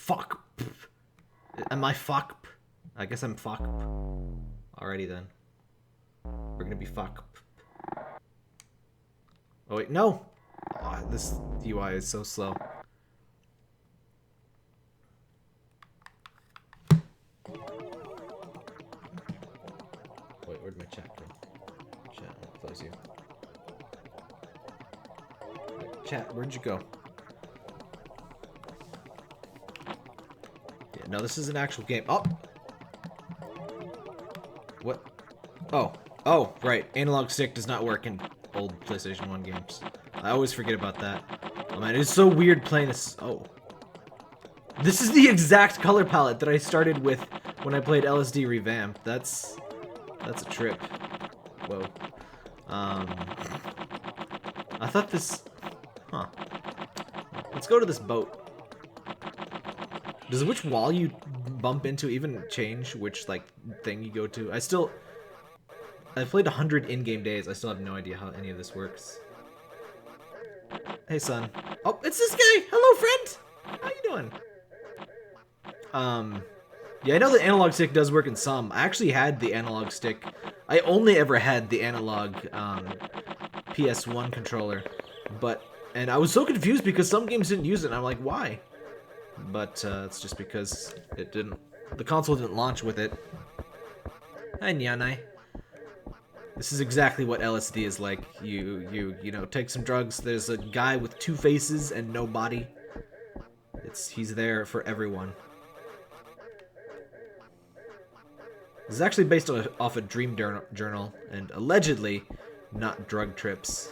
fuck. Am I fuck? I guess I'm fuck. Alrighty then. We're gonna be fuck. Oh wait, no! Oh, this UI is so slow. Wait, where'd my chat go? Chat, close you. Chat, where'd you go? Yeah, no, this is an actual game. Oh! What? Oh. Oh, right. Analog stick does not work in old PlayStation 1 games. I always forget about that. Oh man, it's so weird playing this. Oh. This is the exact color palette that I started with when I played LSD Revamped. That's a trip. Whoa. I thought this... Huh. Let's go to this boat. Does which wall you bump into even change which, like, thing you go to? I've played 100 in-game days. I still have no idea how any of this works. Hey, son. Oh, it's this guy! Hello, friend! How you doing? Yeah, I know the analog stick does work in some. I actually had the analog stick. I only ever had the analog PS1 controller. And I was so confused because some games didn't use it, and I'm like, why? But it's just because the console didn't launch with it. Hi, Nyanai. This is exactly what LSD is like. You know, take some drugs. There's a guy with 2 faces and no body. He's there for everyone. This is actually based off a dream journal, and allegedly not drug trips.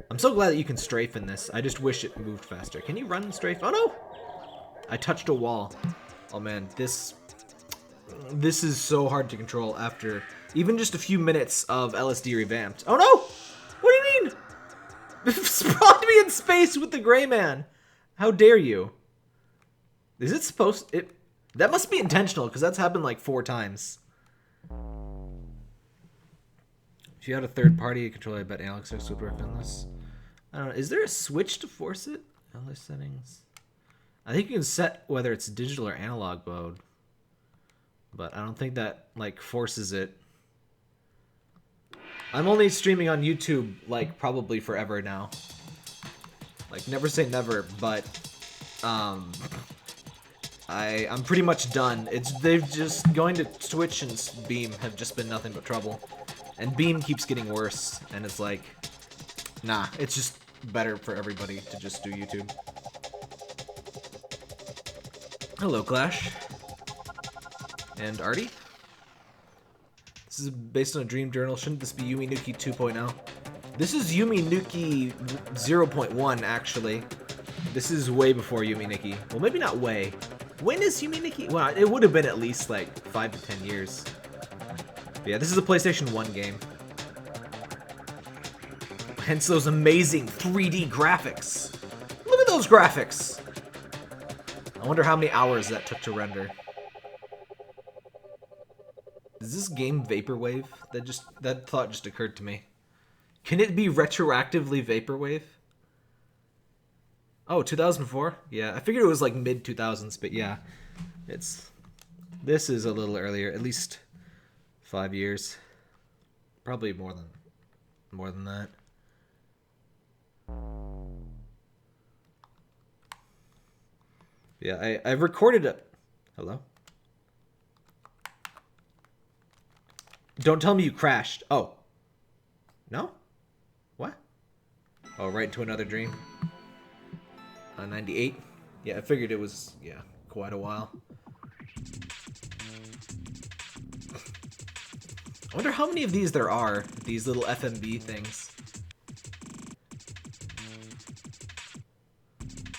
I'm so glad that you can strafe in this. I just wish it moved faster. Can you run strafe? Oh no! I touched a wall. Oh man, this is so hard to control after even just a few minutes of LSD Revamped. Oh no! What do you mean? It spawned me in space with the gray man. How dare you? Is it supposed... That must be intentional, because that's happened like 4 times. If you had a third-party controller, I bet Alex would work on this. I don't know. Is there a switch to force it? LS settings. I think you can set whether it's digital or analog mode. But I don't think that, like, forces it. I'm only streaming on YouTube, like, probably forever now. Like, never say never, but... I'm pretty much done. They've just going to Twitch and Beam have just been nothing but trouble. And Beam keeps getting worse, and it's like, nah, it's just better for everybody to just do YouTube. Hello, Clash. And Artie? This is based on a dream journal. Shouldn't this be Yumi Nuki 2.0? This is Yumi Nuki 0.1, actually. This is way before Yumi Nuki. Well, maybe not way. When is Yumi Nuki? Well, it would have been at least like 5 to 10 years. But yeah, this is a PlayStation 1 game. Hence those amazing 3D graphics. Look at those graphics! I wonder how many hours that took to render. Is this game Vaporwave? That thought just occurred to me. Can it be retroactively Vaporwave? Oh, 2004? Yeah, I figured it was like mid-2000s, but yeah. This is a little earlier, at least 5 years. Probably more than that. Yeah, I recorded it. Hello? Don't tell me you crashed. Oh. No? What? Oh, right into another dream. 98? Yeah, I figured it was, yeah, quite a while. I wonder how many of these there are, these little FMB things.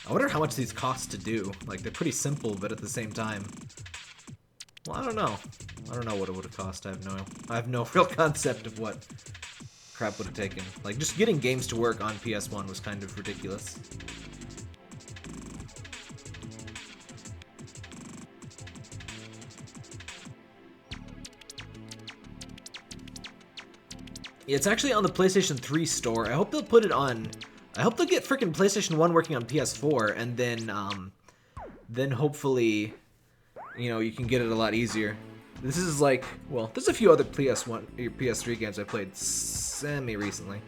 I wonder how much these cost to do. Like, they're pretty simple, but at the same time... Well, I don't know. I don't know what it would have cost. I have no real concept of what crap would have taken. Like, just getting games to work on PS1 was kind of ridiculous. Yeah, it's actually on the PlayStation 3 store. I hope they'll put it on... I hope they'll get freaking PlayStation 1 working on PS4, and then then hopefully, you know, you can get it a lot easier. This is like, well, there's a few other PS1 or PS3 games I played semi-recently.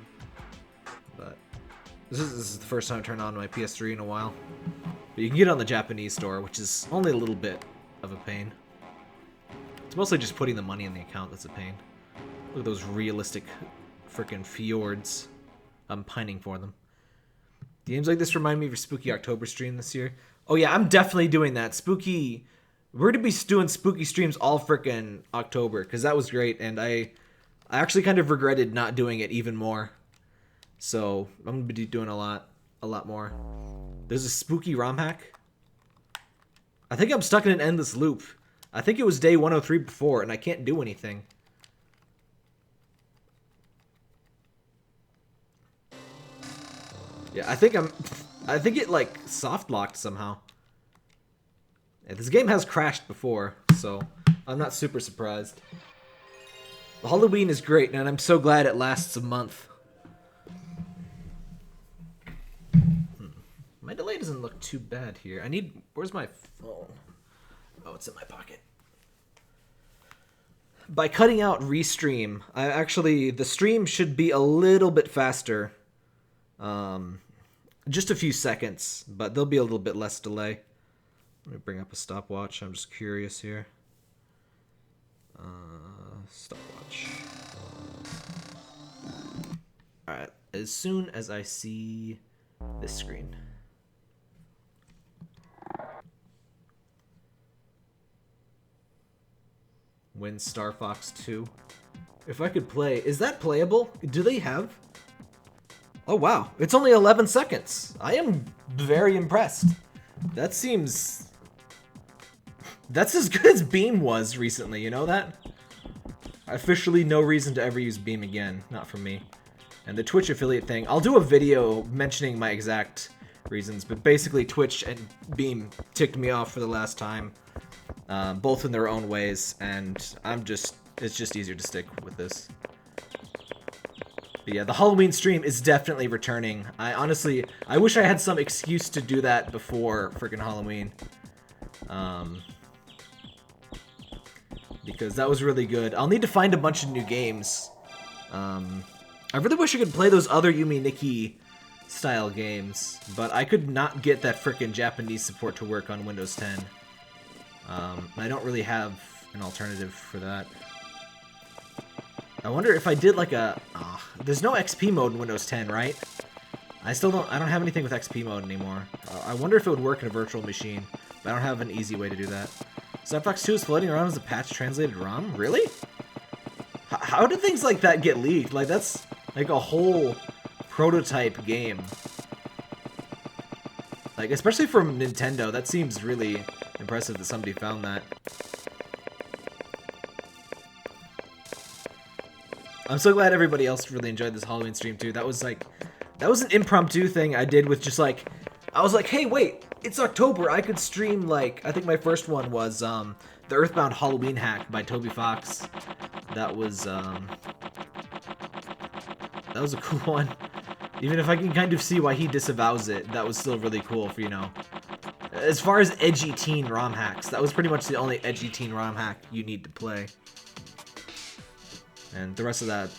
But this is the first time I turned on my PS3 in a while. But you can get it on the Japanese store, which is only a little bit of a pain. It's mostly just putting the money in the account that's a pain. Look at those realistic frickin' fjords. I'm pining for them. Games like this remind me of your Spooky October stream this year. Oh yeah, I'm definitely doing that. We're going to be doing spooky streams all frickin' October, because that was great, and I actually kind of regretted not doing it even more. So I'm going to be doing a lot more. There's a spooky ROM hack. I think I'm stuck in an endless loop. I think it was day 103 before, and I can't do anything. Yeah, I think it like soft locked somehow. Yeah, this game has crashed before, so I'm not super surprised. Halloween is great, and I'm so glad it lasts a month. My delay doesn't look too bad here. Where's my phone? Oh, it's in my pocket. By cutting out restream, the stream should be a little bit faster. Just a few seconds, but there'll be a little bit less delay. Let me bring up a stopwatch. I'm just curious here. Stopwatch. Alright, as soon as I see this screen. Win Star Fox 2. If I could play... Is that playable? Do they have... Oh wow, it's only 11 seconds. I am very impressed. That seems... That's as good as Beam was recently, you know that? Officially no reason to ever use Beam again, not from me. And the Twitch affiliate thing, I'll do a video mentioning my exact reasons, but basically Twitch and Beam ticked me off for the last time. Both in their own ways, and it's just easier to stick with this. But yeah, the Halloween stream is definitely returning. I wish I had some excuse to do that before freaking Halloween. Because that was really good. I'll need to find a bunch of new games. I really wish I could play those other Yumi Nikki style games, but I could not get that frickin' Japanese support to work on Windows 10. I don't really have an alternative for that. I wonder if I did like a... there's no XP mode in Windows 10, right? I don't have anything with XP mode anymore. I wonder if it would work in a virtual machine, but I don't have an easy way to do that. Star Fox 2 is floating around as a patch translated ROM? Really? How did things like that get leaked? Like, that's like a whole prototype game. Like, especially from Nintendo, that seems really impressive that somebody found that. I'm so glad everybody else really enjoyed this Halloween stream too. That was an impromptu thing I did with just like, I was like, hey, wait, it's October. I could stream like, I think my first one was the Earthbound Halloween hack by Toby Fox. That was a cool one. Even if I can kind of see why he disavows it, that was still really cool for, you know. As far as edgy teen ROM hacks, that was pretty much the only edgy teen ROM hack you need to play. And the rest of that,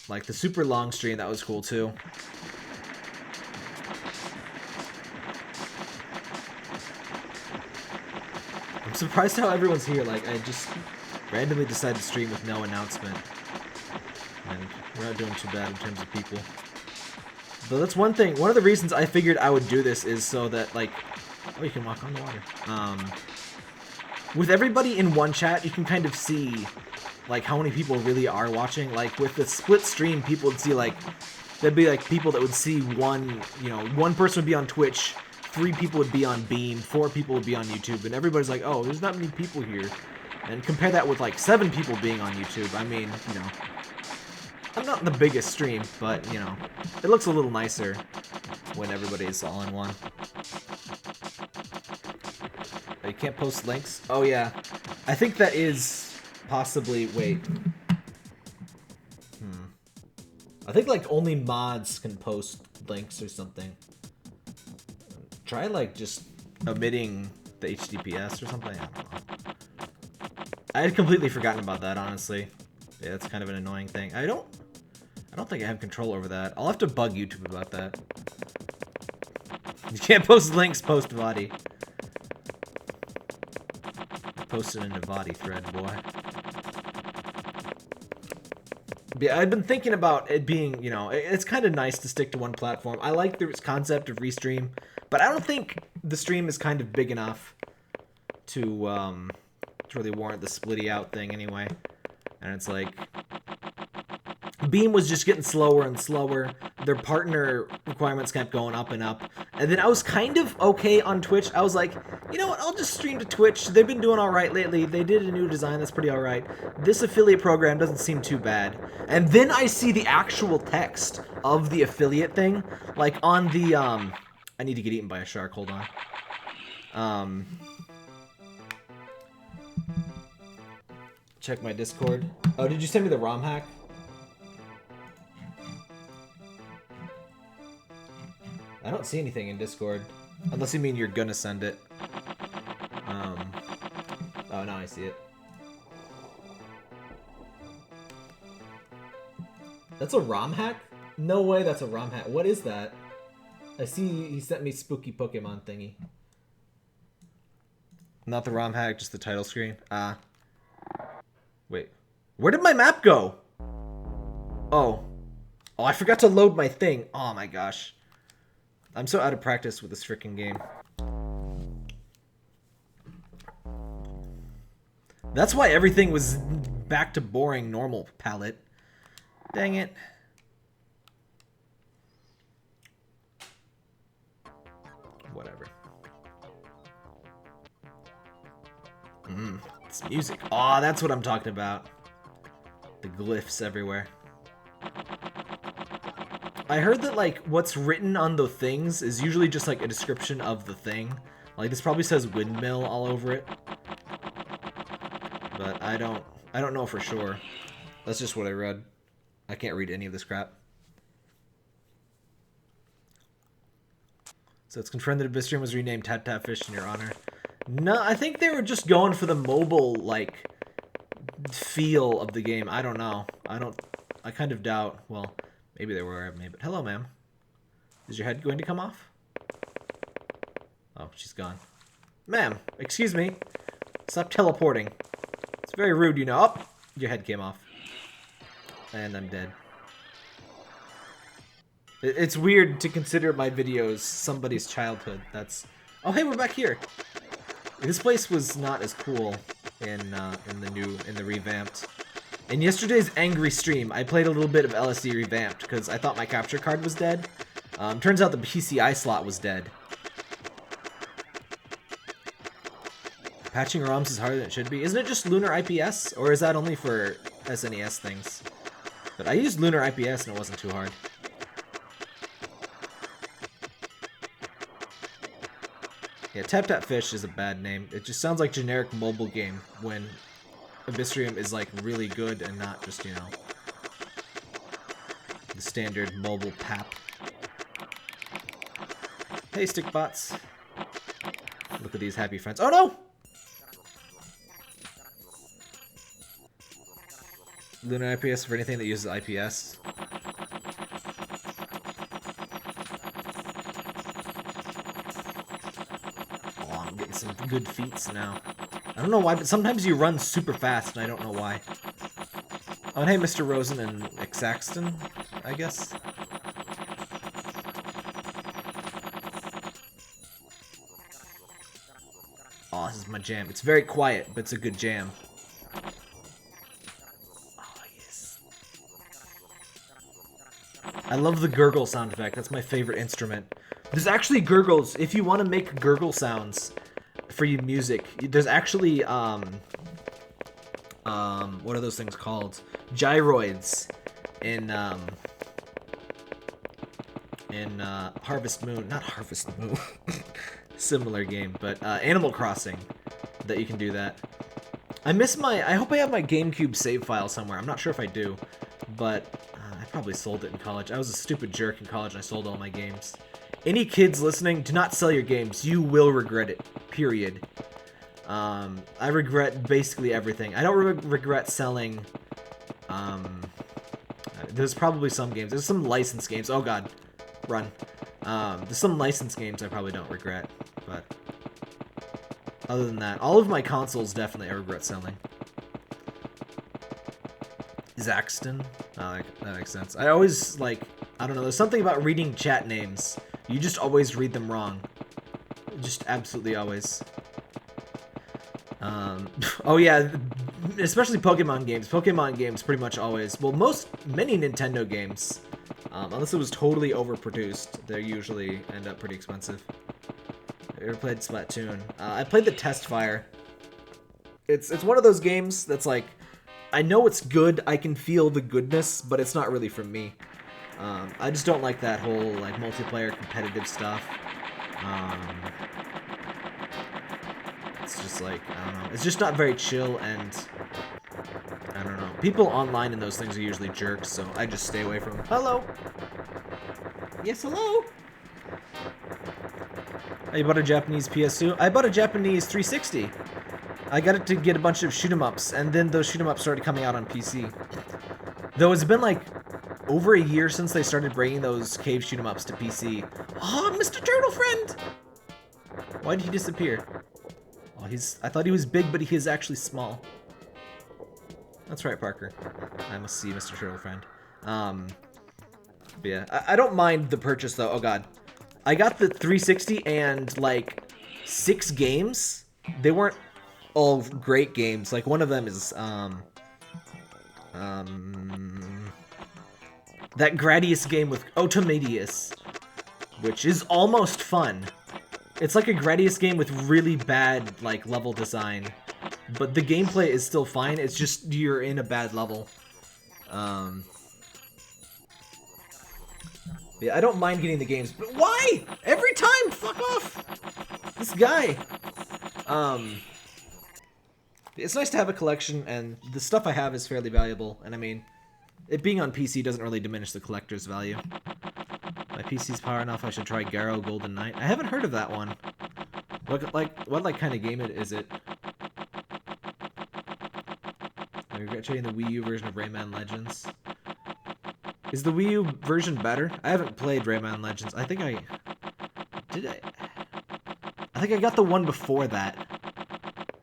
like the super long stream, that was cool too. I'm surprised how everyone's here. Like, I just randomly decided to stream with no announcement. And we're not doing too bad in terms of people. But that's one thing. One of the reasons I figured I would do this is so that, like... Oh, you can walk on the water. With everybody in one chat, you can kind of see, like, how many people really are watching. Like, with the split stream, people would see, like... There'd be, like, people that would see one person would be on Twitch, 3 people would be on Beam, 4 people would be on YouTube, and everybody's like, oh, there's not many people here. And compare that with, like, 7 people being on YouTube. I mean, you know... I'm not the biggest stream, but, you know, it looks a little nicer when everybody's all in one. Oh, you can't post links? Oh, yeah. I think that is possibly... Wait. I think, like, only mods can post links or something. Try, like, just omitting the HTTPS or something. I don't know. I had completely forgotten about that, honestly. Yeah, that's kind of an annoying thing. I don't think I have control over that. I'll have to bug YouTube about that. You can't post links post VOD. Post it in a VOD thread, boy. Yeah, I've been thinking about it being, you know, it's kind of nice to stick to one platform. I like the concept of restream, but I don't think the stream is kind of big enough to really warrant the splitty out thing anyway. And it's like, Beam was just getting slower and slower. Their partner requirements kept going up and up. And then I was kind of okay on Twitch. I was like, you know what, I'll just stream to Twitch. They've been doing alright lately. They did a new design that's pretty alright. This affiliate program doesn't seem too bad. And then I see the actual text of the affiliate thing. Like on the, I need to get eaten by a shark, hold on. Check my Discord. Oh, did you send me the ROM hack? I don't see anything in Discord. Unless you mean you're gonna send it. Oh, now I see it. That's a ROM hack? No way that's a ROM hack. What is that? I see he sent me spooky Pokemon thingy. Not the ROM hack, just the title screen. Wait. Where did my map go? Oh. Oh, I forgot to load my thing. Oh my gosh. I'm so out of practice with this freaking game. That's why everything was back to boring normal palette. Dang it. Whatever. It's music. Aw, that's what I'm talking about. The glyphs everywhere. I heard that, like, what's written on the things is usually just, like, a description of the thing. Like, this probably says windmill all over it. But I don't know for sure. That's just what I read. I can't read any of this crap. So it's confirmed that Abyssrium was renamed Tat Tat Fish in your honor. No, I think they were just going for the mobile, like, feel of the game. I don't know. I kind of doubt. Well, maybe they were, maybe. But hello, ma'am. Is your head going to come off? Oh, she's gone. Ma'am, excuse me. Stop teleporting. It's very rude, you know. Oh, your head came off. And I'm dead. It's weird to consider my videos somebody's childhood. That's... Oh, hey, we're back here. This place was not as cool in the revamped. In yesterday's angry stream, I played a little bit of LSD revamped because I thought my capture card was dead. Turns out the PCI slot was dead. Patching ROMs is harder than it should be. Isn't it just Lunar IPS? Or is that only for SNES things? But I used Lunar IPS and it wasn't too hard. Yeah, Tap Tap Fish is a bad name. It just sounds like generic mobile game when Abyssrium is like really good and not just, you know, the standard mobile pap. Hey, Stickbots. Look at these happy friends. Oh no! Lunar IPS for anything that uses IPS. Oh, I'm getting some good feats now. I don't know why, but sometimes you run super fast, and I don't know why. Oh, and hey, Mr. Rosen and Exaxton, I guess. Oh, this is my jam. It's very quiet, but it's a good jam. I love the gurgle sound effect. That's my favorite instrument. There's actually gurgles. If you want to make gurgle sounds for your music, there's actually, what are those things called? Gyroids in Harvest Moon. Not Harvest Moon. Similar game, but Animal Crossing that you can do that. I hope I have my GameCube save file somewhere. I'm not sure if I do, but I probably sold it in college. I was a stupid jerk in college and I sold all my games. Any kids listening, do not sell your games. You will regret it. Period. I regret basically everything. I don't regret selling. There's probably some games. There's some licensed games. Oh god, run. There's some licensed games I probably don't regret, but other than that, all of my consoles definitely I regret selling. Zaxton? Oh, that makes sense. I always, like, I don't know, there's something about reading chat names. You just always read them wrong. Just absolutely always. Oh yeah, especially Pokemon games. Pokemon games pretty much always, well, many Nintendo games, unless it was totally overproduced, they usually end up pretty expensive. I ever played Splatoon? I played the Test Fire. It's one of those games that's like, I know it's good, I can feel the goodness, but it's not really for me. I just don't like that whole like multiplayer competitive stuff. It's just like, I don't know, it's just not very chill, and I don't know. People online in those things are usually jerks, so I just stay away from them. Hello! Yes, hello! I bought a Japanese PS2. I bought a Japanese 360. I got it to get a bunch of shoot-'em-ups, and then those shoot-'em-ups started coming out on PC. Though it's been like over a year since they started bringing those cave shoot-'em-ups to PC. Oh, Mr. Turtle Friend! Why did he disappear? Oh, I thought he was big, but he is actually small. That's right, Parker. I must see Mr. Turtle Friend. But yeah, I don't mind the purchase though. Oh god. I got the 360 and like 6 games. They weren't all great games. Like one of them is that Gradius game with Automedius, which is almost fun. It's like a Gradius game with really bad like level design, but the gameplay is still fine. It's just you're in a bad level. Yeah, I don't mind getting the games, but why? Every time, fuck off! This guy. It's nice to have a collection, and the stuff I have is fairly valuable, and I mean, it being on PC doesn't really diminish the collector's value. My PC's power enough, I should try Garo Golden Knight. I haven't heard of that one. What kind of game is it? I regret trading the Wii U version of Rayman Legends. Is the Wii U version better? I haven't played Rayman Legends. I think I got the one before that.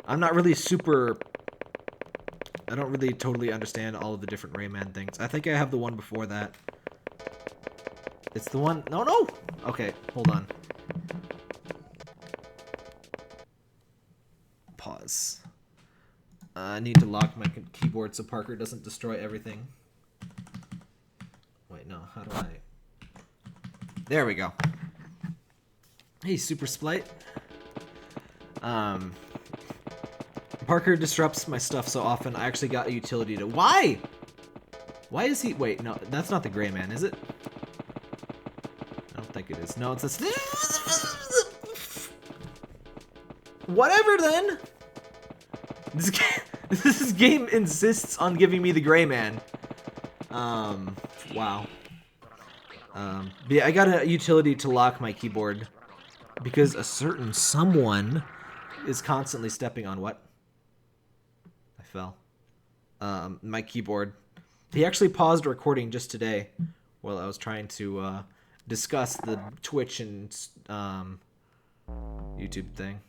I'm not really I don't really totally understand all of the different Rayman things. I think I have the one before that. It's the one... No! Okay, hold on. Pause. I need to lock my keyboard so Parker doesn't destroy everything. Wait, no. How do I... There we go. Hey, Super Splite. Parker disrupts my stuff so often, I actually got a utility to... Why? Why is he... Wait, no, that's not the gray man, is it? I don't think it is. No, it's a... Whatever, then! This game insists on giving me the gray man. Wow. But yeah, I got a utility to lock my keyboard because a certain someone is constantly stepping on what? I fell. My keyboard. He actually paused recording just today while I was trying to discuss the Twitch and YouTube thing.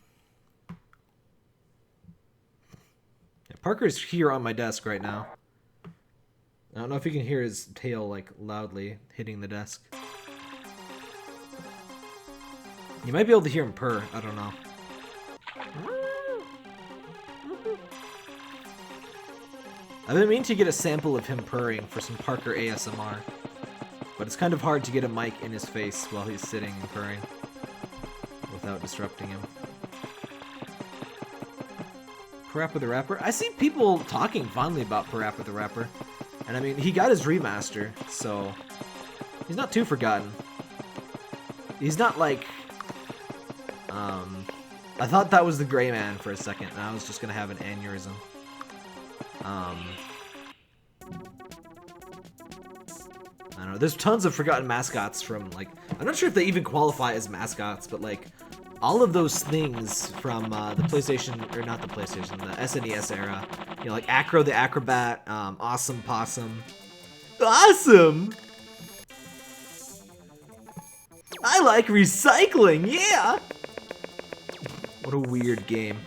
Yeah, Parker's here on my desk right now. I don't know if you can hear his tail like loudly hitting the desk. You might be able to hear him purr. I don't know. I've been meaning to get a sample of him purring for some Parker ASMR, but it's kind of hard to get a mic in his face while he's sitting and purring without disrupting him. Parappa the Rapper? I see people talking fondly about Parappa the Rapper, and I mean, he got his remaster, so he's not too forgotten. He's not like, I thought that was the Gray Man for a second, and I was just gonna have an aneurysm. I don't know, there's tons of forgotten mascots from, like, I'm not sure if they even qualify as mascots, but, like, all of those things from the PlayStation, or not the PlayStation, the SNES era. You know, like Acro the Acrobat, Awesome Possum. Awesome! I like recycling, yeah! What a weird game.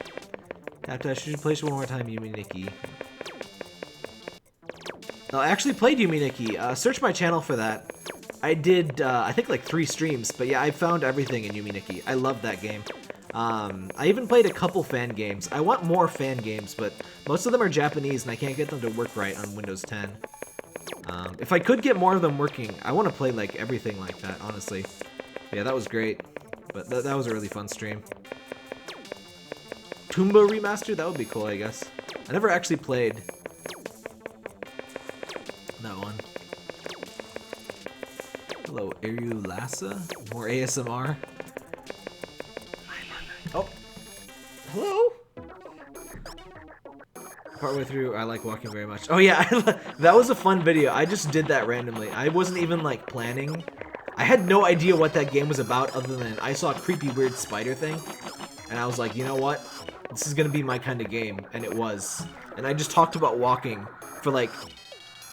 Captain, should you play it one more time, Yumi Nikki? No, I actually played Yumi Nikki. Search my channel for that. I did, I think like 3 streams, but yeah, I found everything in Yumi Nikki. I love that game. I even played a couple fan games. I want more fan games, but most of them are Japanese, and I can't get them to work right on Windows 10. If I could get more of them working, I want to play like everything like that, honestly. Yeah, that was great. But that was a really fun stream. Toomba Remastered? That would be cool, I guess. I never actually played that one. Hello, Eru Lassa? More ASMR? Oh. Hello? Partway through, I like walking very much. Oh yeah, that was a fun video. I just did that randomly. I wasn't even like planning. I had no idea what that game was about other than I saw a creepy weird spider thing. And I was like, you know what? This is gonna be my kind of game. And it was. And I just talked about walking for like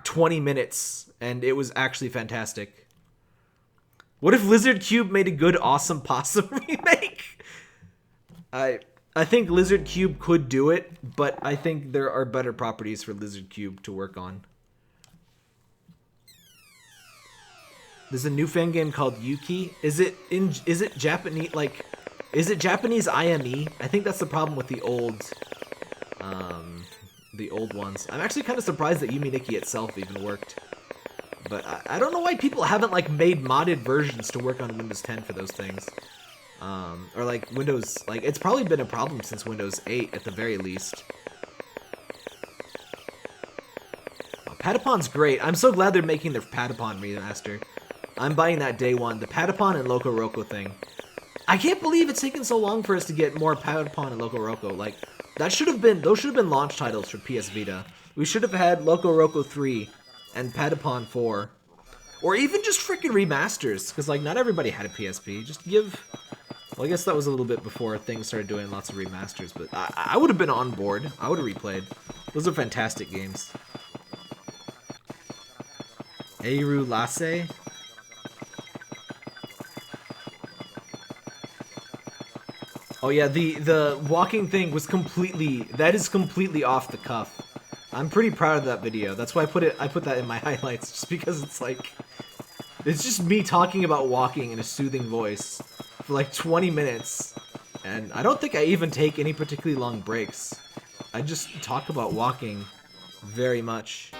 20 minutes. And it was actually fantastic. What if Lizard Cube made a good Awesome Possum remake? I think Lizard Cube could do it, but I think there are better properties for Lizard Cube to work on. There's a new fan game called Yuki. Is it Japanese, like, is it Japanese IME? I think that's the problem with the old ones. I'm actually kind of surprised that Yumi Nikki itself even worked. But I don't know why people haven't, like, made modded versions to work on Windows 10 for those things. Or, like, Windows... Like, it's probably been a problem since Windows 8, at the very least. Oh, Patapon's great. I'm so glad they're making their Patapon remaster. I'm buying that day one. The Patapon and Loco Roco thing. I can't believe it's taken so long for us to get more Patapon and Loco Roco. Like, that should have been... Those should have been launch titles for PS Vita. We should have had Loco Roco 3... and Patapon 4. Or even just freaking remasters, because, like, not everybody had a PSP. Just give... Well, I guess that was a little bit before things started doing lots of remasters, but I would have been on board. I would have replayed. Those are fantastic games. Eru Lasse? Oh yeah, the walking thing was completely... That is completely off the cuff. I'm pretty proud of that video. That's why I put that in my highlights, just because it's like... It's just me talking about walking in a soothing voice for like 20 minutes. And I don't think I even take any particularly long breaks. I just talk about walking very much.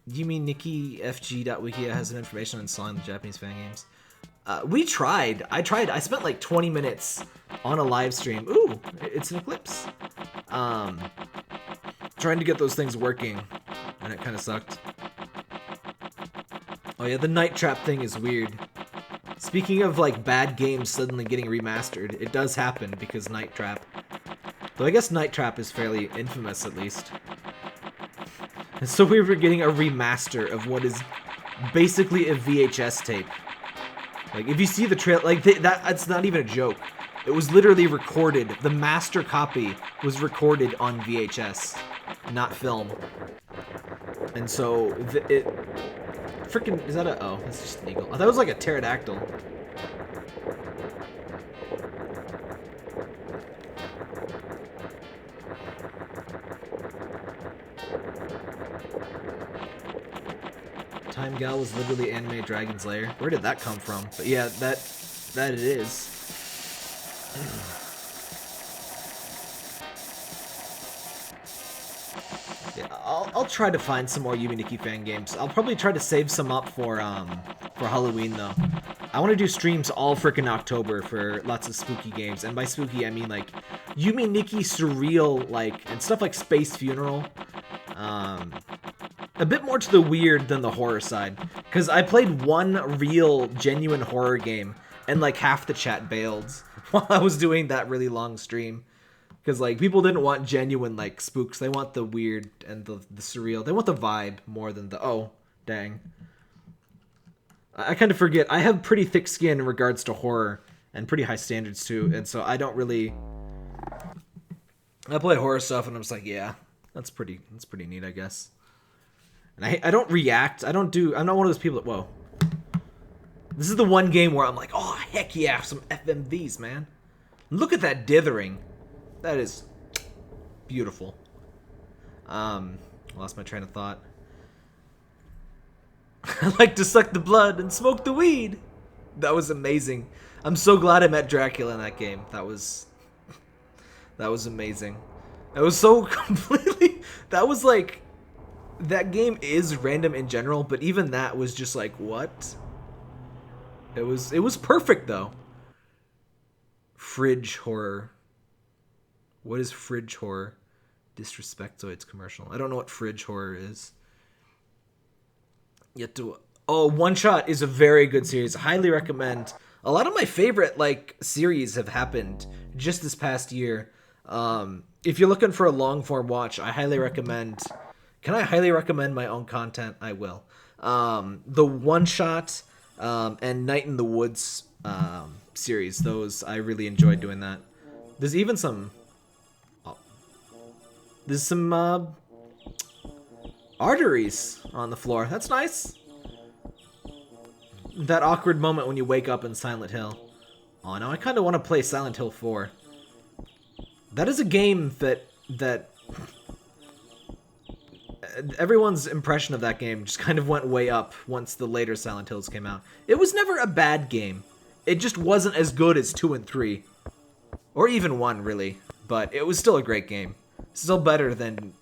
You mean NikkiFG.wiki has some information on installing the Japanese fan games? We tried. I tried. I spent like 20 minutes on a live stream. Ooh, it's an Eclipse. Trying to get those things working, and it kind of sucked. Oh yeah, the Night Trap thing is weird. Speaking of like bad games suddenly getting remastered, it does happen because Night Trap. Though I guess Night Trap is fairly infamous at least. And so we were getting a remaster of what is basically a VHS tape. Like if you see the trail, like that's not even a joke. It was literally recorded. The master copy was recorded on VHS, not film. And so it freaking is that a oh? That's just an eagle. Oh, that was like a pterodactyl. Time Gal was literally anime Dragon's Lair. Where did that come from? But yeah, that it is. Yeah, I'll try to find some more Yumi Nikki fan games. I'll probably try to save some up for Halloween though. I want to do streams all frickin' October for lots of spooky games, and by spooky I mean like Yumi Nikki surreal, like, and stuff like Space Funeral. A bit more to the weird than the horror side, because I played one real genuine horror game and like half the chat bailed while I was doing that really long stream. Because, like, people didn't want genuine, like, spooks. They want the weird and the surreal. They want the vibe more than the, oh, dang. I kind of forget. I have pretty thick skin in regards to horror. and pretty high standards too. And so I don't really. I play horror stuff, and I'm just like, yeah, that's pretty neat, I guess. And I don't react. I'm not one of those people that, whoa. This is the one game where I'm like, oh, heck yeah, some FMVs, man. Look at that dithering. That is beautiful. I lost my train of thought. I like to suck the blood and smoke the weed. That was amazing. I'm so glad I met Dracula in that game. That was amazing. It was so completely... That was like... That game is random in general, but even that was just like, what? It was perfect, though. Fridge horror. What is fridge horror? Disrespectoids commercial. I don't know what fridge horror is. Yet to... Oh, One Shot is a very good series. I highly recommend. A lot of my favorite, like, series have happened just this past year. If you're looking for a long-form watch, I highly recommend... Can I highly recommend my own content? I will. The One Shot and Night in the Woods series. Those, I really enjoyed doing that. There's even some... Oh, there's some arteries on the floor. That's nice. That awkward moment when you wake up in Silent Hill. Oh, now I kind of want to play Silent Hill 4. That is a game that everyone's impression of that game just kind of went way up once the later Silent Hills came out. It was never a bad game. It just wasn't as good as 2 and 3. Or even 1, really. But it was still a great game. Still better than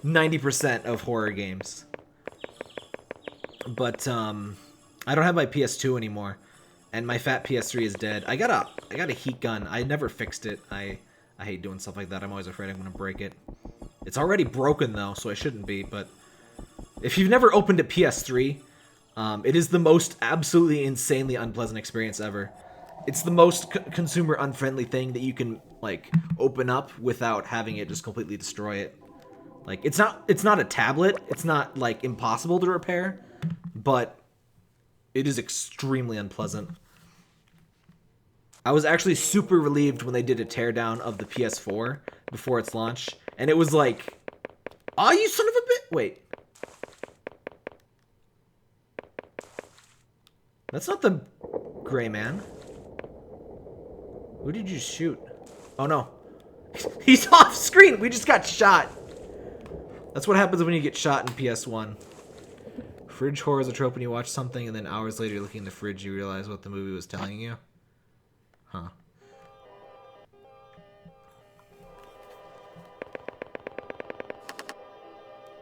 90% of horror games. But, I don't have my PS2 anymore. And my fat PS3 is dead. I got a heat gun. I never fixed it. I hate doing stuff like that. I'm always afraid I'm going to break it. It's already broken, though, so I shouldn't be, but if you've never opened a PS3, it is the most absolutely insanely unpleasant experience ever. It's the most consumer unfriendly thing that you can, like, open up without having it just completely destroy it. Like, it's not a tablet, it's not, like, impossible to repair, but it is extremely unpleasant. I was actually super relieved when they did a teardown of the PS4 before its launch. And it was like, oh, you son of a bit. Wait. That's not the gray man. Who did you shoot? Oh, no. He's off screen. We just got shot. That's what happens when you get shot in PS1. Fridge horror is a trope when you watch something and then hours later you're looking in the fridge, you realize what the movie was telling you. Huh.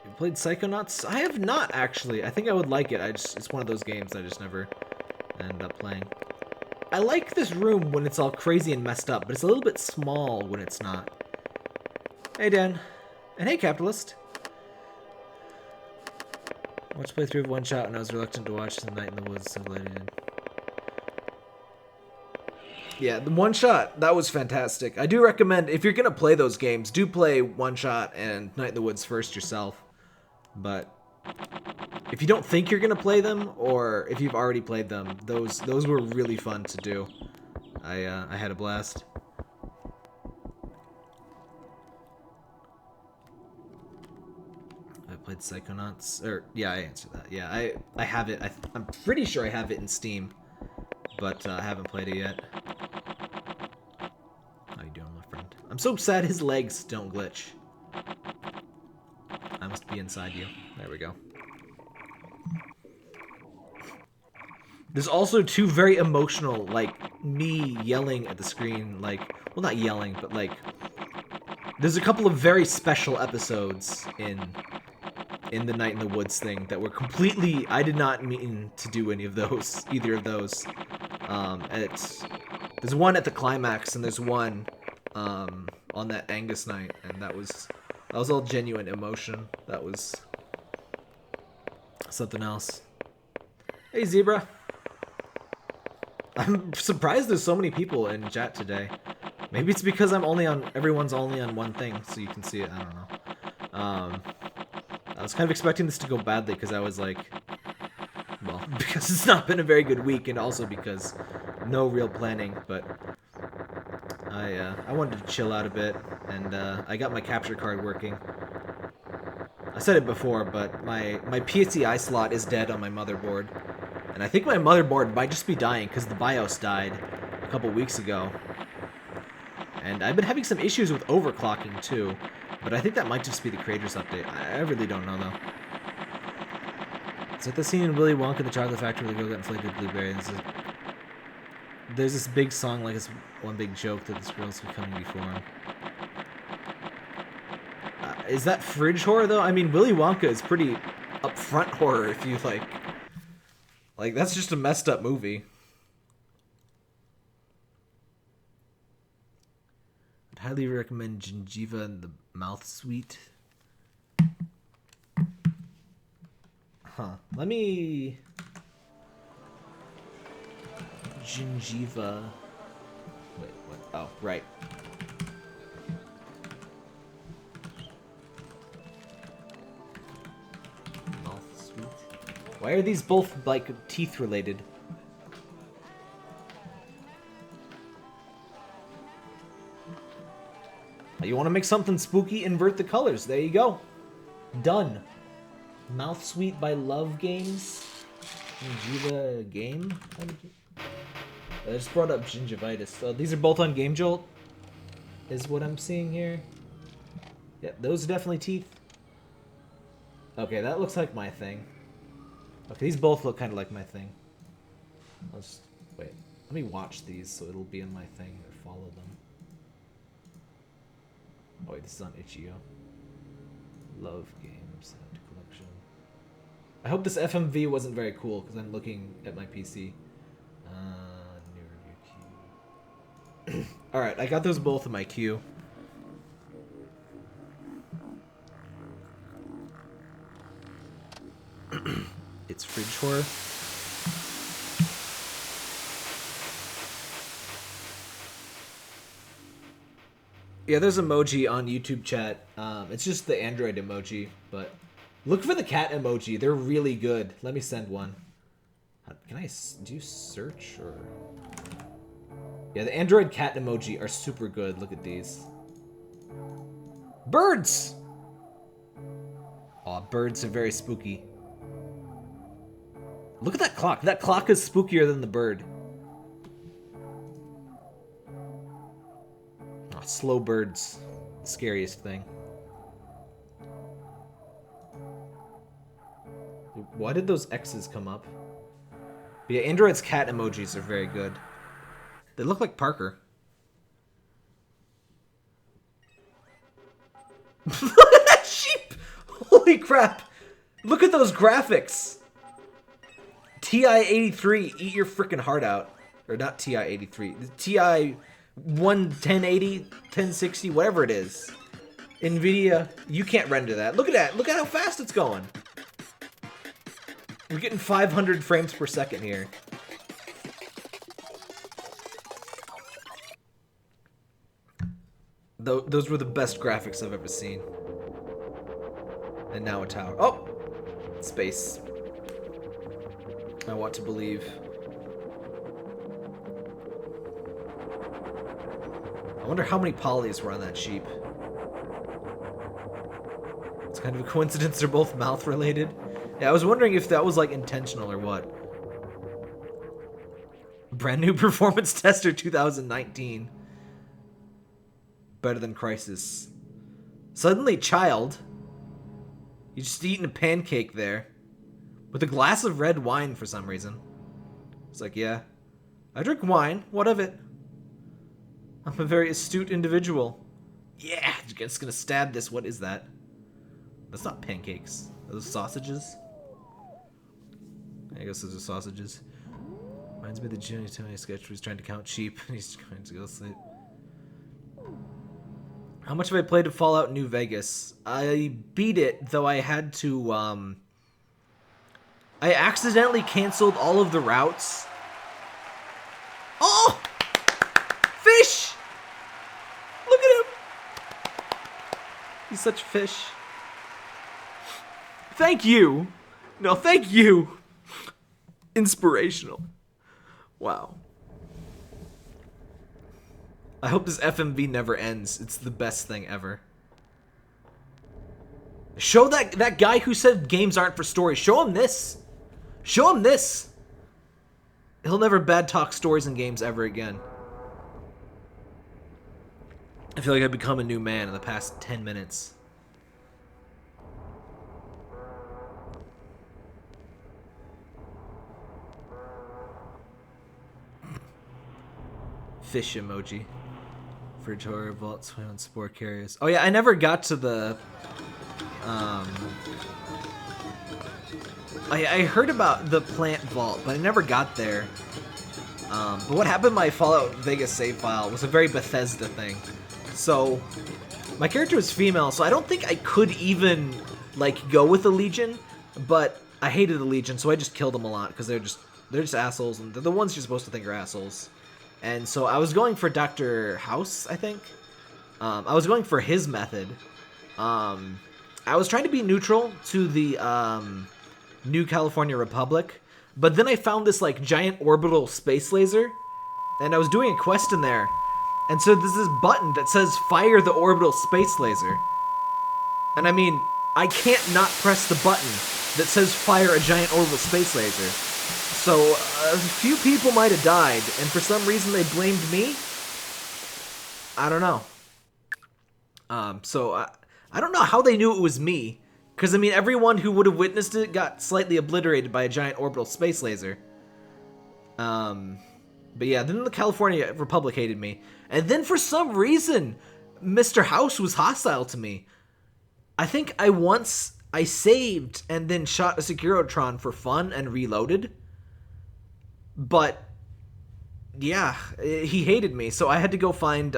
You played Psychonauts? I have not, actually. I think I would like it. It's one of those games I just never end up playing. I like this room when it's all crazy and messed up, but it's a little bit small when it's not. Hey, Dan. And hey, Capitalist. I watched playthrough of One Shot and I was reluctant to watch The Night in the Woods, so glad I did. Yeah, the One Shot, that was fantastic. I do recommend, if you're going to play those games, do play One Shot and Night in the Woods first yourself. But if you don't think you're going to play them, or if you've already played them, those were really fun to do. I had a blast. I played Psychonauts, or, yeah, I answered that. Yeah, I have it. I'm pretty sure I have it in Steam, but I haven't played it yet. How you doing, my friend? I'm so sad his legs don't glitch. I must be inside you. There we go. There's also 2 very emotional, like, me yelling at the screen, like, well, not yelling, but, like, there's a couple of very special episodes in the Night in the Woods thing that were completely, I did not mean to do any of those, either of those. There's one at the climax, and there's one on that Angus night, and that was all genuine emotion. That was something else. Hey, Zebra. I'm surprised there's so many people in chat today. Maybe it's because everyone's only on one thing, so you can see it. I don't know. I was kind of expecting this to go badly because I was like, well, because it's not been a very good week, and also because no real planning, but I wanted to chill out a bit, and I got my capture card working. I said it before, but my PCI slot is dead on my motherboard, and I think my motherboard might just be dying because the BIOS died a couple weeks ago. And I've been having some issues with overclocking too, but I think that might just be the creator's update. I really don't know though. It's like the scene in Willy Wonka, the Chocolate Factory, where the girl got inflated blueberry. There's this big song, like this one big joke that this girl's becoming before him. Is that fridge horror though? I mean, Willy Wonka is pretty upfront horror if you like. Like that's just a messed up movie. I'd highly recommend Gingiva and the Mouth Sweet. Huh. Let me... Gingiva... Wait, what? Oh, right. Mouth Sweet. Why are these both, like, teeth related? You want to make something spooky? Invert the colors. There you go. Done. Mouth Sweet by Love Games. Gingiva game? I just brought up gingivitis. So these are both on Game Jolt, is what I'm seeing here. Yeah, those are definitely teeth. Okay, that looks like my thing. Okay, these both look kind of like my thing. I'll just... Wait. Let me watch these so it'll be in my thing or follow them. Oh wait, this is on Itch.io. Love Games Collection. I hope this FMV wasn't very cool because I'm looking at my PC. New review queue. Alright, I got those both in my queue. It's fridge horror. Yeah, there's emoji on YouTube chat. It's just the Android emoji, but look for the cat emoji. They're really good. Let me send one. Can I do search or? Yeah, the Android cat emoji are super good. Look at these. Birds! Aw, birds are very spooky. Look at that clock. That clock is spookier than the bird. Oh, slow birds. Scariest thing. Why did those X's come up? But yeah, Android's cat emojis are very good. They look like Parker. Look at that sheep! Holy crap! Look at those graphics! TI-83, eat your freaking heart out. Or not TI-83. The TI-1080, 1060, whatever it is. NVIDIA, you can't render that. Look at that. Look at how fast it's going. We're getting 500 frames per second here. Those were the best graphics I've ever seen. And now a tower. Oh! Space. I want to believe. I wonder how many polys were on that sheep. It's kind of a coincidence they're both mouth related. Yeah, I was wondering if that was like intentional or what. Brand new performance tester 2019. Better than Crisis. Suddenly child. You just eating a pancake there. With a glass of red wine for some reason. It's like, yeah. I drink wine. What of it? I'm a very astute individual. Yeah, just gonna stab this. What is that? That's not pancakes. Are those sausages? I guess those are sausages. Reminds me of the Johnny Tony sketch where he's trying to count sheep and he's trying to go sleep. How much have I played of Fallout New Vegas? I beat it, though I had to, I accidentally canceled all of the routes. Oh! Fish! Look at him! He's such a fish. Thank you! No, thank you! Inspirational. Wow. I hope this FMV never ends. It's the best thing ever. Show that guy who said games aren't for stories. Show him this. Show him this. He'll never bad talk stories in games ever again. I feel like I've become a new man in the past 10 minutes. Fish emoji. Fridge horror, vault, swim on spore carriers. Oh yeah, I never got to the... I heard about the plant vault, but I never got there. But what happened in my Fallout Vegas save file was a very Bethesda thing. So, my character was female, so I don't think I could even, like, go with the Legion, but I hated the Legion, so I just killed them a lot, because they're just assholes, and they're the ones you're supposed to think are assholes. And so I was going for Dr. House, I think. I was going for his method. I was trying to be neutral to the New California Republic, but then I found this like giant orbital space laser, and I was doing a quest in there, and so there's this button that says fire the orbital space laser. And I mean, I can't not press the button that says fire a giant orbital space laser. So a few people might have died, and for some reason they blamed me. I don't know. So I don't know how they knew it was me, because I mean everyone who would have witnessed it got slightly obliterated by a giant orbital space laser. But yeah, then the California Republic hated me, and then for some reason, Mr. House was hostile to me. I think I saved and then shot a Securotron for fun and reloaded. But yeah, he hated me, so I had to go find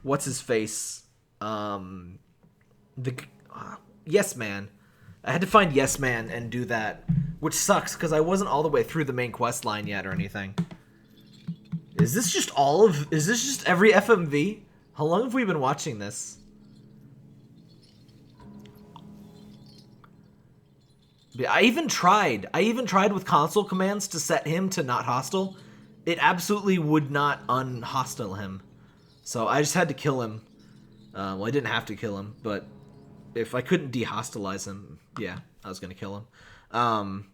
what's his face, Yes Man. I had to find Yes Man and do that, which sucks because I wasn't all the way through the main quest line yet or anything. Is this just every FMV? How long have we been watching this? I even tried with console commands to set him to not hostile. It absolutely would not unhostile him. So I just had to kill him. Well, I didn't have to kill him, but if I couldn't dehostilize him, yeah, I was gonna kill him.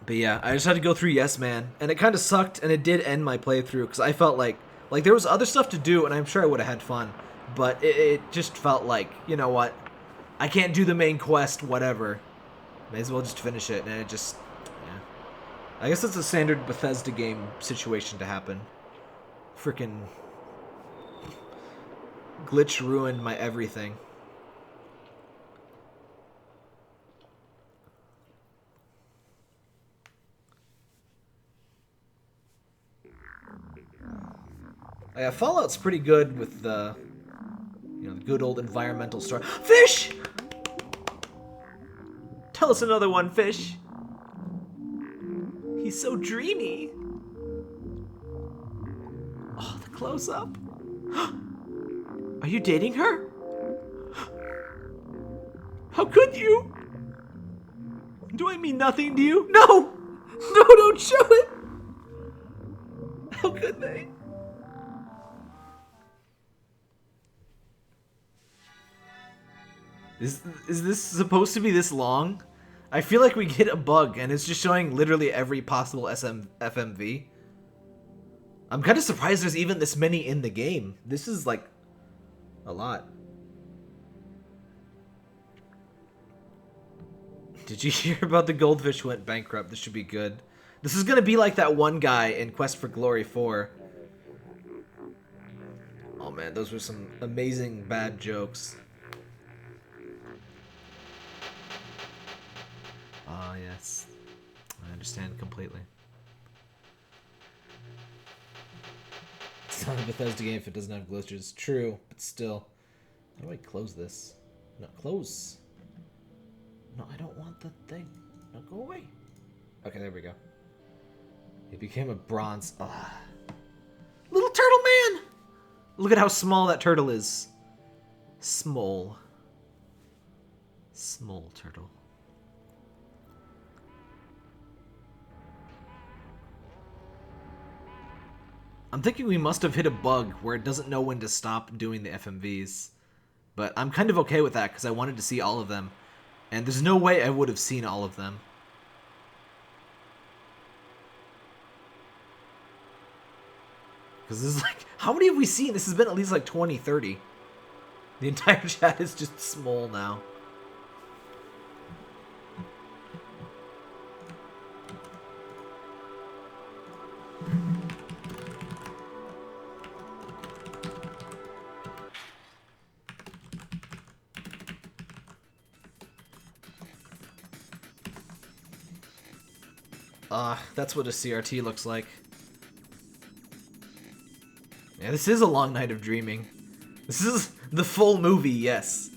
But yeah, I just had to go through Yes Man, and it kind of sucked, and it did end my playthrough, because I felt like there was other stuff to do, and I'm sure I would have had fun, but it just felt like, you know what, I can't do the main quest, whatever. May as well just finish it, and it just, yeah. I guess that's a standard Bethesda game situation to happen. Frickin' glitch ruined my everything. Yeah, Fallout's pretty good with the, the good old environmental story. Fish! Tell us another one, Fish. He's so dreamy. Oh, the close-up. Are you dating her? How could you? Do I mean nothing to you? No! No, don't show it! How could they? Is this supposed to be this long? I feel like we get a bug and it's just showing literally every possible FMV. I'm kind of surprised there's even this many in the game. This is like a lot. Did you hear about the goldfish went bankrupt? This should be good. This is gonna be like that one guy in Quest for Glory 4. Oh man, those were some amazing bad jokes. Ah, yes. I understand completely. It's not a Bethesda game if it doesn't have glitches. True, but still. How do I close this? No, close. No, I don't want the thing. No, go away. Okay, there we go. It became a bronze. Ugh. Little turtle man! Look at how small that turtle is. Small. Small turtle. I'm thinking we must have hit a bug where it doesn't know when to stop doing the FMVs. But I'm kind of okay with that because I wanted to see all of them. And there's no way I would have seen all of them. Because this is like, how many have we seen? This has been at least like 20, 30. The entire chat is just small now. That's what a CRT looks like. Yeah, this is a long night of dreaming. This is the full movie, yes.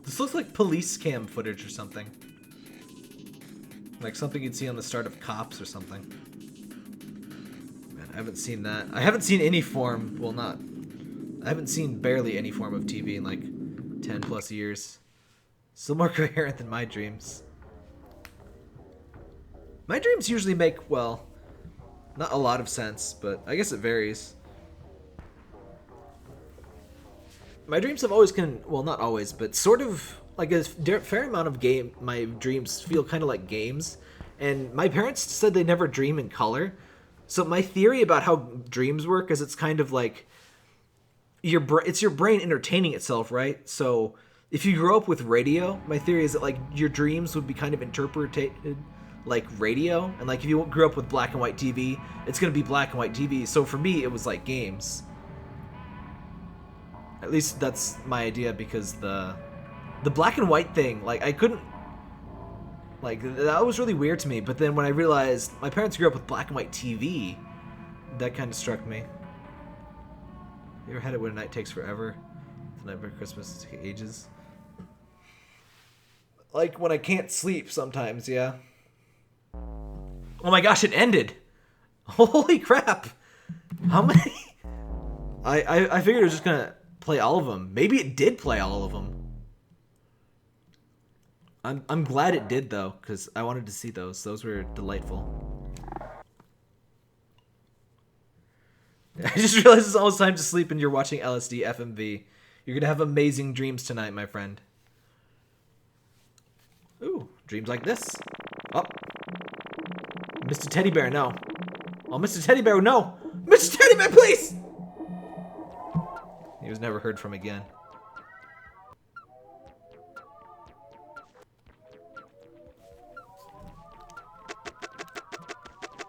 This looks like police cam footage or something. Like something you'd see on the start of Cops or something. Man, I haven't seen that. I haven't seen any form, well not, I haven't seen barely any form of TV in like 10 plus years. Still more coherent than my dreams. My dreams usually make, well, not a lot of sense, but I guess it varies. My dreams have always well, not always, but sort of like a fair amount of my dreams feel kind of like games. And my parents said they never dream in color. So my theory about how dreams work is it's kind of like it's your brain entertaining itself, right? So if you grow up with radio, my theory is that like your dreams would be kind of interpreted like radio, and like if you grew up with black and white TV, it's gonna be black and white TV. So for me, it was like games. At least that's my idea, because the black and white thing, like I couldn't, like that was really weird to me. But then when I realized my parents grew up with black and white TV, that kind of struck me. You ever had it when a night takes forever? The night before Christmas takes ages. Like when I can't sleep sometimes, yeah. Oh my gosh, it ended! Holy crap! How many? I figured it was just gonna play all of them. Maybe it did play all of them. I'm glad it did though, because I wanted to see those. Those were delightful. I just realized it's almost time to sleep and you're watching LSD FMV. You're gonna have amazing dreams tonight, my friend. Ooh, dreams like this. Oh. Mr. Teddy Bear, no. Oh, Mr. Teddy Bear, no! Mr. Teddy Bear, please! He was never heard from again.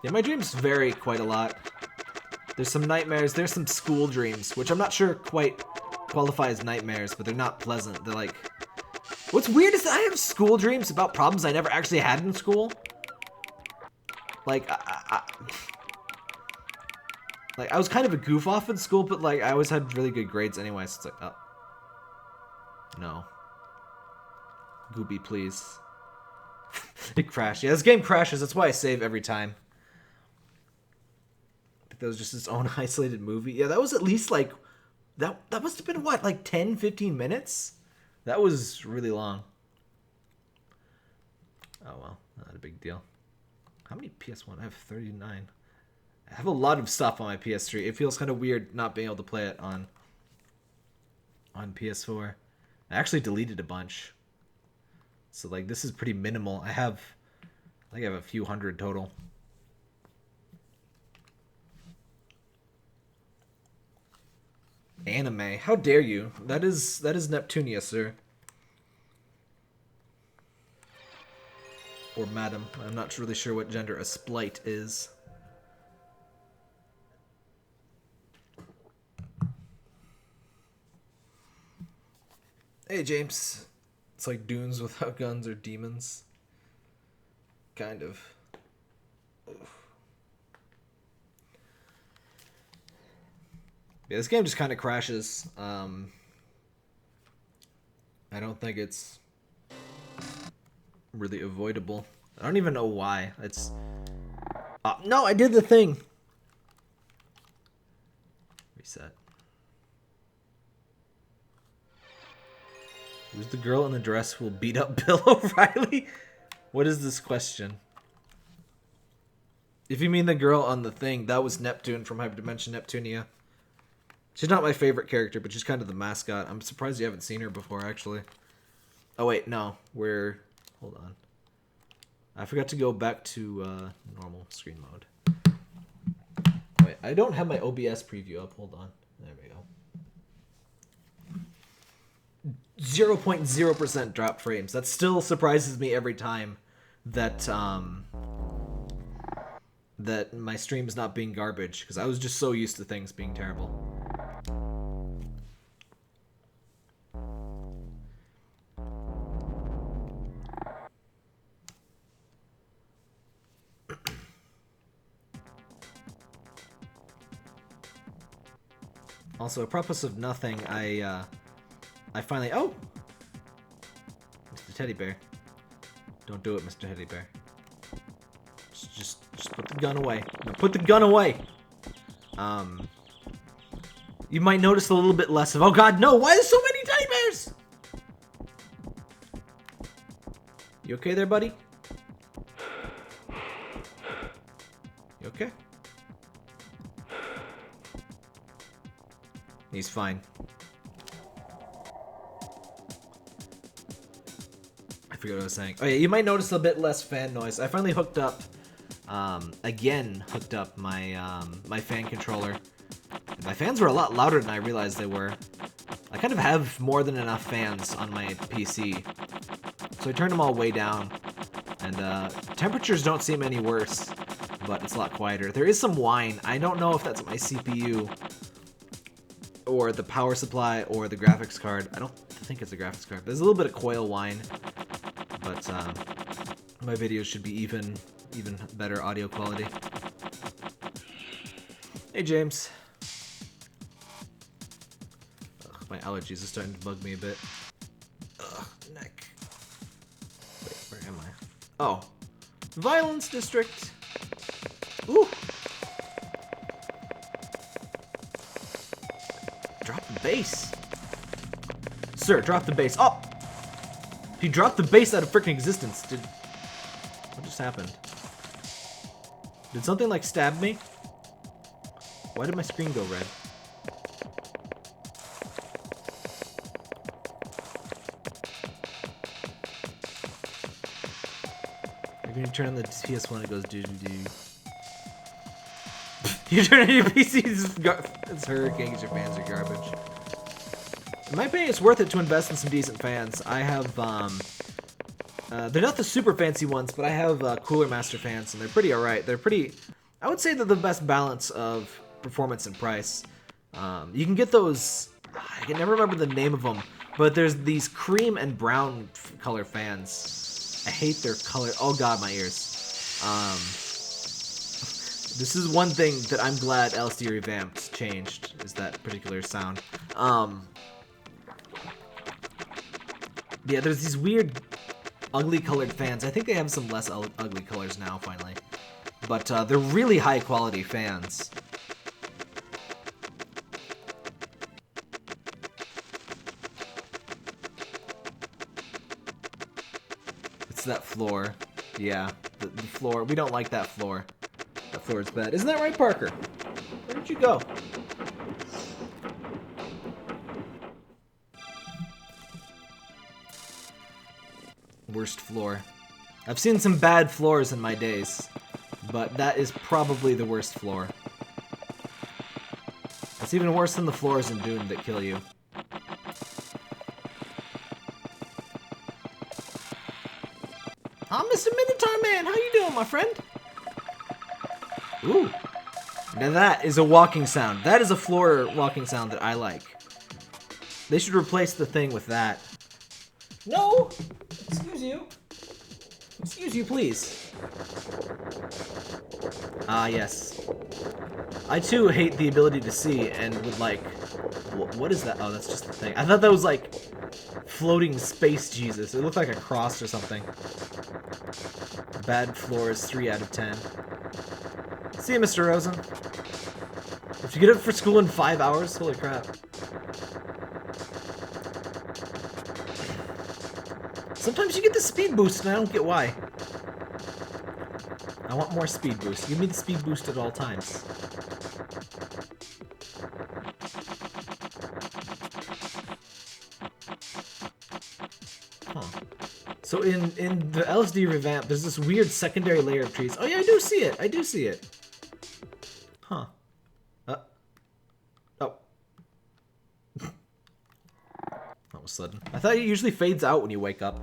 Yeah, my dreams vary quite a lot. There's some nightmares, there's some school dreams, which I'm not sure quite qualify as nightmares, but they're not pleasant. They're like... What's weird is that I have school dreams about problems I never actually had in school. Like, I was kind of a goof off in school, but like I always had really good grades anyway, so it's like, oh. No. Gooby, please. It crashed. Yeah, this game crashes, that's why I save every time. I think that was just its own isolated movie. Yeah, that was at least like, that must have been what, like 10, 15 minutes? That was really long. Oh well, not a big deal. How many PS1? I have 39. I have a lot of stuff on my PS3. It feels kind of weird not being able to play it on PS4. I actually deleted a bunch. So like this is pretty minimal. I think I have a few hundred total. Anime. How dare you? That is Neptunia, sir. Or madam. I'm not really sure what gender a splite is. Hey, James. It's like Dunes without guns or demons. Kind of. Oof. Yeah, this game just kind of crashes. I don't think it's really avoidable. I don't even know why. It's... no, I did the thing! Reset. Who's the girl in the dress who will beat up Bill O'Reilly? What is this question? If you mean the girl on the thing, that was Neptune from Hyperdimension Neptunia. She's not my favorite character, but she's kind of the mascot. I'm surprised you haven't seen her before, actually. Oh, wait, no. Hold on. I forgot to go back to normal screen mode. Wait, I don't have my OBS preview up. Hold on. There we go. 0.0% drop frames. That still surprises me every time that that my stream's not being garbage, because I was just so used to things being terrible. Also, apropos of nothing, I finally... Oh! Mr. Teddy Bear. Don't do it, Mr. Teddy Bear. Just put the gun away. No, put the gun away! You might notice a little bit less of... Oh god, no! Why are there so many teddy bears? You okay there, buddy? You okay? He's fine. I forget what I was saying. Oh yeah, you might notice a bit less fan noise. I finally hooked up, my my fan controller. And my fans were a lot louder than I realized they were. I kind of have more than enough fans on my PC, so I turned them all way down. And temperatures don't seem any worse, but it's a lot quieter. There is some whine. I don't know if that's my CPU, or the power supply, or the graphics card. I don't think it's a graphics card. There's a little bit of coil whine, but my videos should be even better audio quality. Hey, James. Ugh, my allergies are starting to bug me a bit. Ugh, neck. Wait, where am I? Oh. Violence District. Ooh. Drop the base. Sir, drop the base. Oh! He dropped the base out of freaking existence. What just happened? Did something like stab me? Why did my screen go red? You're gonna turn on the PS1, it goes doo-doo-doo. You turn on your PC, it's hurricane because your fans are garbage. In my opinion, it's worth it to invest in some decent fans. I have, they're not the super fancy ones, but I have Cooler Master fans, and they're pretty alright. They're pretty, I would say they're the best balance of performance and price. You can get those, I can never remember the name of them, but there's these cream and brown color fans. I hate their color. Oh god, my ears. This is one thing that I'm glad LSD revamped changed, is that particular sound. Yeah, there's these weird, ugly colored fans. I think they have some less ugly colors now, finally. But they're really high quality fans. It's that floor. Yeah, the floor. We don't like that floor. That floor is bad. Isn't that right, Parker? Where did you go? Worst floor. I've seen some bad floors in my days, but that is probably the worst floor. It's even worse than the floors in Dune that kill you. Mr. Minotaur Man, how you doing, my friend? Ooh. Now that is a walking sound. That is a floor walking sound that I like. They should replace the thing with that. No! Excuse you. Excuse you, please. Ah, yes. I too hate the ability to see and would like... What is that? Oh, that's just the thing. I thought that was like floating space Jesus. It looked like a cross or something. Bad floors, 3 out of 10. See you, Mr. Rosen. If you get up for school in 5 hours, holy crap. Sometimes you get the speed boost and I don't get why. I want more speed boost. Give me the speed boost at all times. Huh. So in the LSD revamp, there's this weird secondary layer of trees. Oh yeah, I do see it. I do see it. Huh. Oh. That was sudden. I thought it usually fades out when you wake up.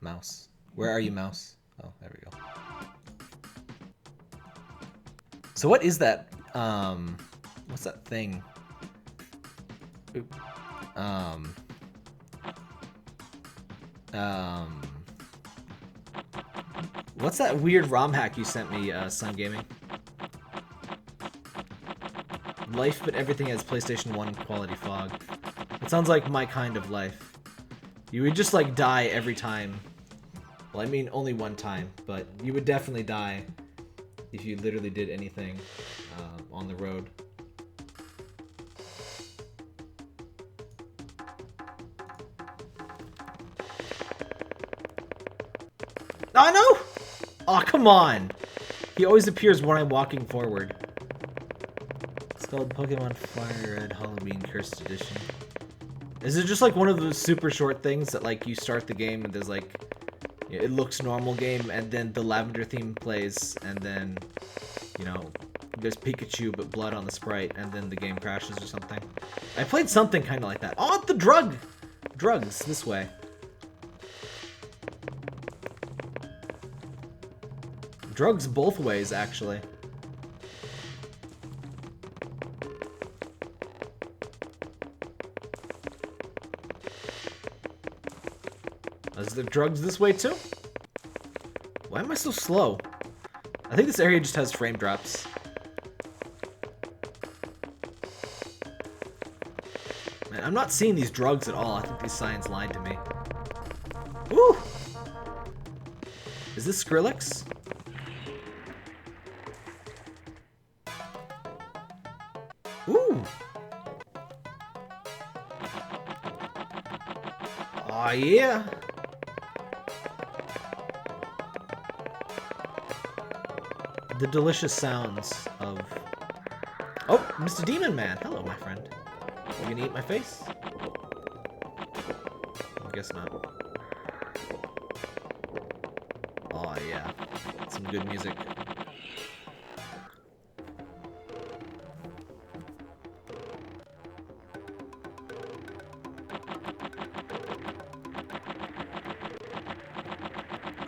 Mouse. Where are you, mouse? Oh, there we go. So what is that? What's that thing? Oop. What's that weird ROM hack you sent me, Sun Gaming? Life, but everything has PlayStation 1 quality fog. It sounds like my kind of life. You would just, like, die every time. Well, I mean, only one time, but you would definitely die if you literally did anything on the road. Oh, no! Oh, come on! He always appears when I'm walking forward. It's called Pokemon Fire Red Halloween Cursed Edition. Is it just like one of those super short things that like you start the game and there's like, it looks normal game and then the lavender theme plays and then, you know, there's Pikachu but blood on the sprite and then the game crashes or something? I played something kind of like that. Oh, the drugs this way. Drugs both ways, actually. Is there drugs this way too? Why am I so slow? I think this area just has frame drops. Man, I'm not seeing these drugs at all. I think these signs lied to me. Woo! Is this Skrillex? Ooh! Aw, yeah! The delicious sounds of... Oh, Mr. Demon Man! Hello, my friend. You gonna eat my face? I guess not. Aw, yeah. Some good music.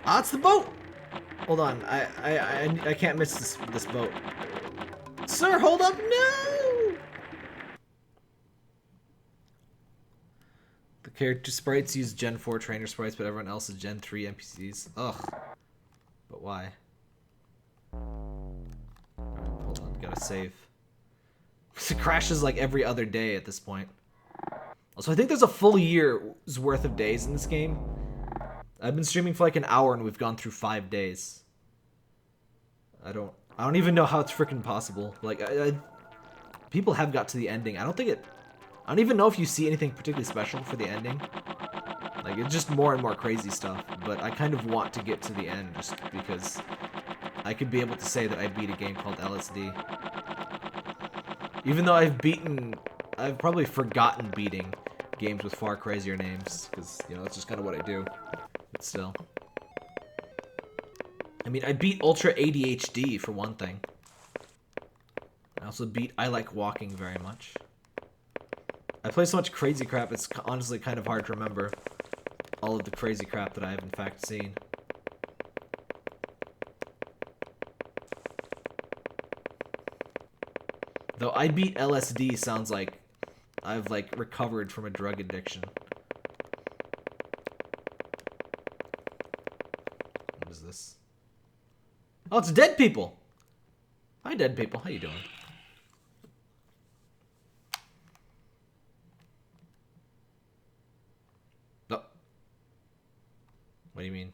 Ah, it's the boat! Hold on, I can't miss this boat. Sir, hold up! No! The character sprites use Gen 4 trainer sprites, but everyone else is Gen 3 NPCs. Ugh. But why? Hold on, gotta save. It crashes like every other day at this point. Also, I think there's a full year's worth of days in this game. I've been streaming for like an hour and we've gone through 5 days. I don't even know how it's freaking possible. Like, people have got to the ending. I don't even know if you see anything particularly special for the ending. Like, it's just more and more crazy stuff. But I kind of want to get to the end just because I could be able to say that I beat a game called LSD. Even though I've probably forgotten beating games with far crazier names. Because, you know, that's just kind of what I do. But still. I mean, I beat Ultra ADHD for one thing. I also beat I Like Walking very much. I play so much crazy crap, it's honestly kind of hard to remember all of the crazy crap that I have in fact seen. Though I beat LSD sounds like I've like recovered from a drug addiction. What is this? Oh, it's dead people! Hi, dead people. How you doing? Oh. What do you mean?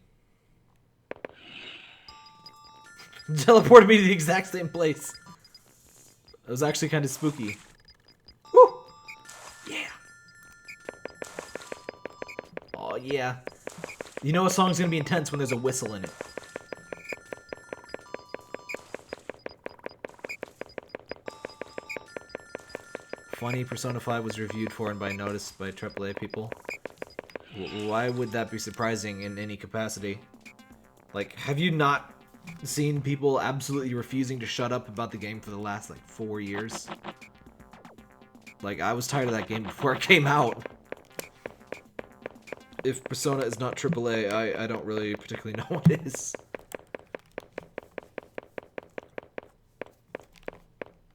Teleported me to the exact same place. It was actually kind of spooky. Woo! Yeah! yeah. You know a song's gonna be intense when there's a whistle in it. Funny, Persona 5 was reviewed for and noticed by AAA people. Why would that be surprising in any capacity? Like, have you not seen people absolutely refusing to shut up about the game for the last, like, 4 years? Like, I was tired of that game before it came out. If Persona is not AAA, I don't really particularly know what is.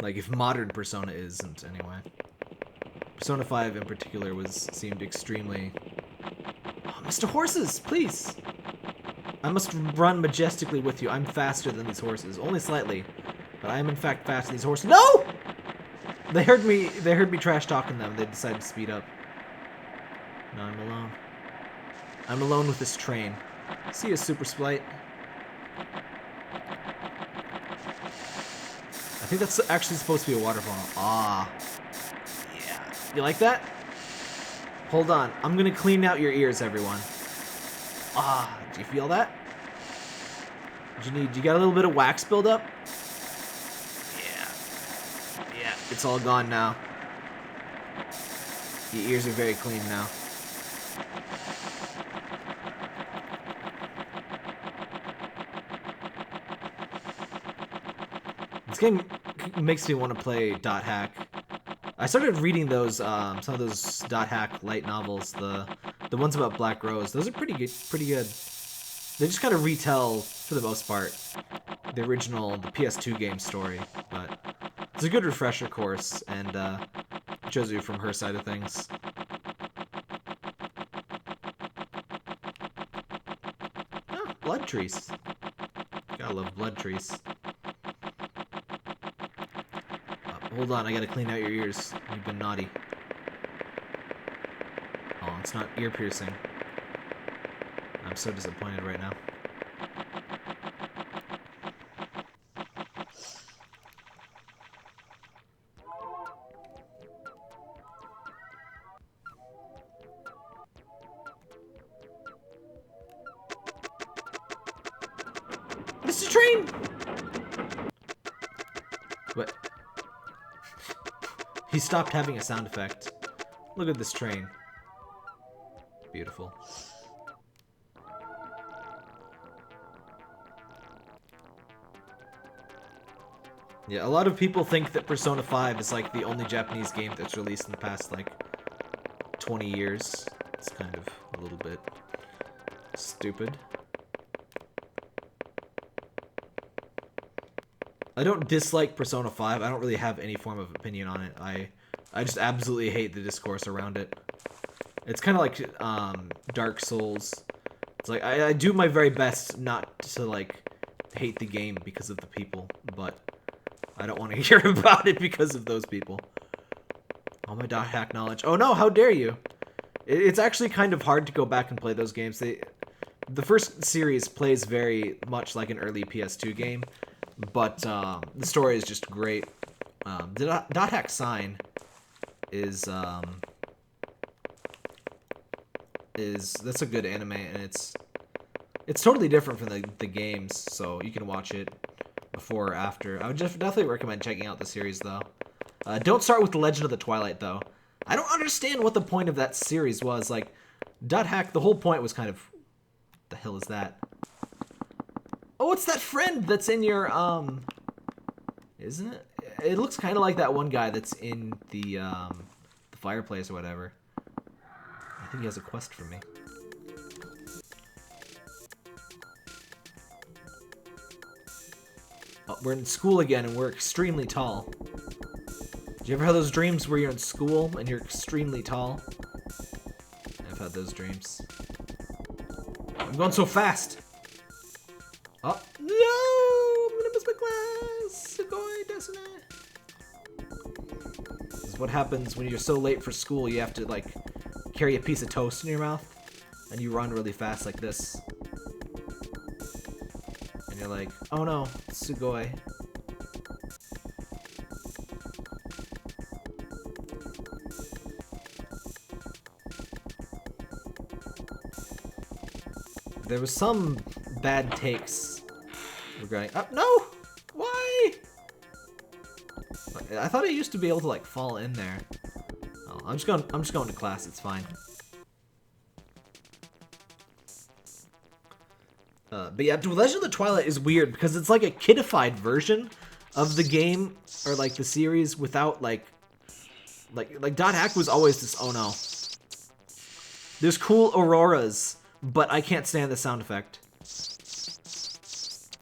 Like, if modern Persona isn't, anyway. Persona 5 in particular seemed extremely... Oh, Mr. Horses, please! I must run majestically with you. I'm faster than these horses. Only slightly. But I am in fact faster than these horses. No! They heard me trash talking them. They decided to speed up. Now I'm alone. I'm alone with this train. See you, Super Splite. I think that's actually supposed to be a waterfall. Ah. Yeah. You like that? Hold on. I'm gonna clean out your ears, everyone. Ah. Do you feel that? What do you need? You got a little bit of wax buildup? Yeah. Yeah. It's all gone now. Your ears are very clean now. This game makes me want to play Dot Hack. I started reading those some of those Dot Hack light novels, the ones about Black Rose. Those are pretty good. They just kind of retell, for the most part, the original, the PS2 game story. But it's a good refresher course, and it shows you from her side of things. Oh, blood trees. Gotta love blood trees. Hold on, I gotta clean out your ears. You've been naughty. Oh, it's not ear piercing. I'm so disappointed right now. Mr. Train! What? He stopped having a sound effect. Look at this train. Beautiful. Yeah, a lot of people think that Persona 5 is like the only Japanese game that's released in the past like 20 years. It's kind of a little bit stupid. I don't dislike Persona 5. I don't really have any form of opinion on it. I just absolutely hate the discourse around it. It's kind of like Dark Souls. It's like I do my very best not to like hate the game because of the people, but I don't want to hear about it because of those people. All my Dot Hack knowledge. Oh no, how dare you! It's actually kind of hard to go back and play those games. The first series plays very much like an early PS2 game. But the story is just great. The Dot Hack sign is that's a good anime, and it's totally different from the games, so you can watch it before or after. I would definitely recommend checking out the series though. Don't start with The Legend of the Twilight though. I don't understand what the point of that series was. Like, Dot Hack, the whole point was kind of, what the hell is that? Oh, it's that friend that's in your, isn't it? It looks kind of like that one guy that's in the fireplace or whatever. I think he has a quest for me. Oh, we're in school again, and we're extremely tall. Do you ever have those dreams where you're in school and you're extremely tall? I've had those dreams. I'm going so fast! Oh, no! I'm gonna miss my class! Sugoi desu. This is what happens when you're so late for school, you have to, like, carry a piece of toast in your mouth, and you run really fast like this. And you're like, oh no, sugoi. there was some bad takes regarding... Oh, no! Why? I thought I used to be able to, like, fall in there. Oh, I'm just going to class, it's fine. But yeah, Legend of the Twilight is weird because it's like a kidified version of the game or like the series without like Dot Hack was always this. Oh no, there's cool auroras, but I can't stand the sound effect.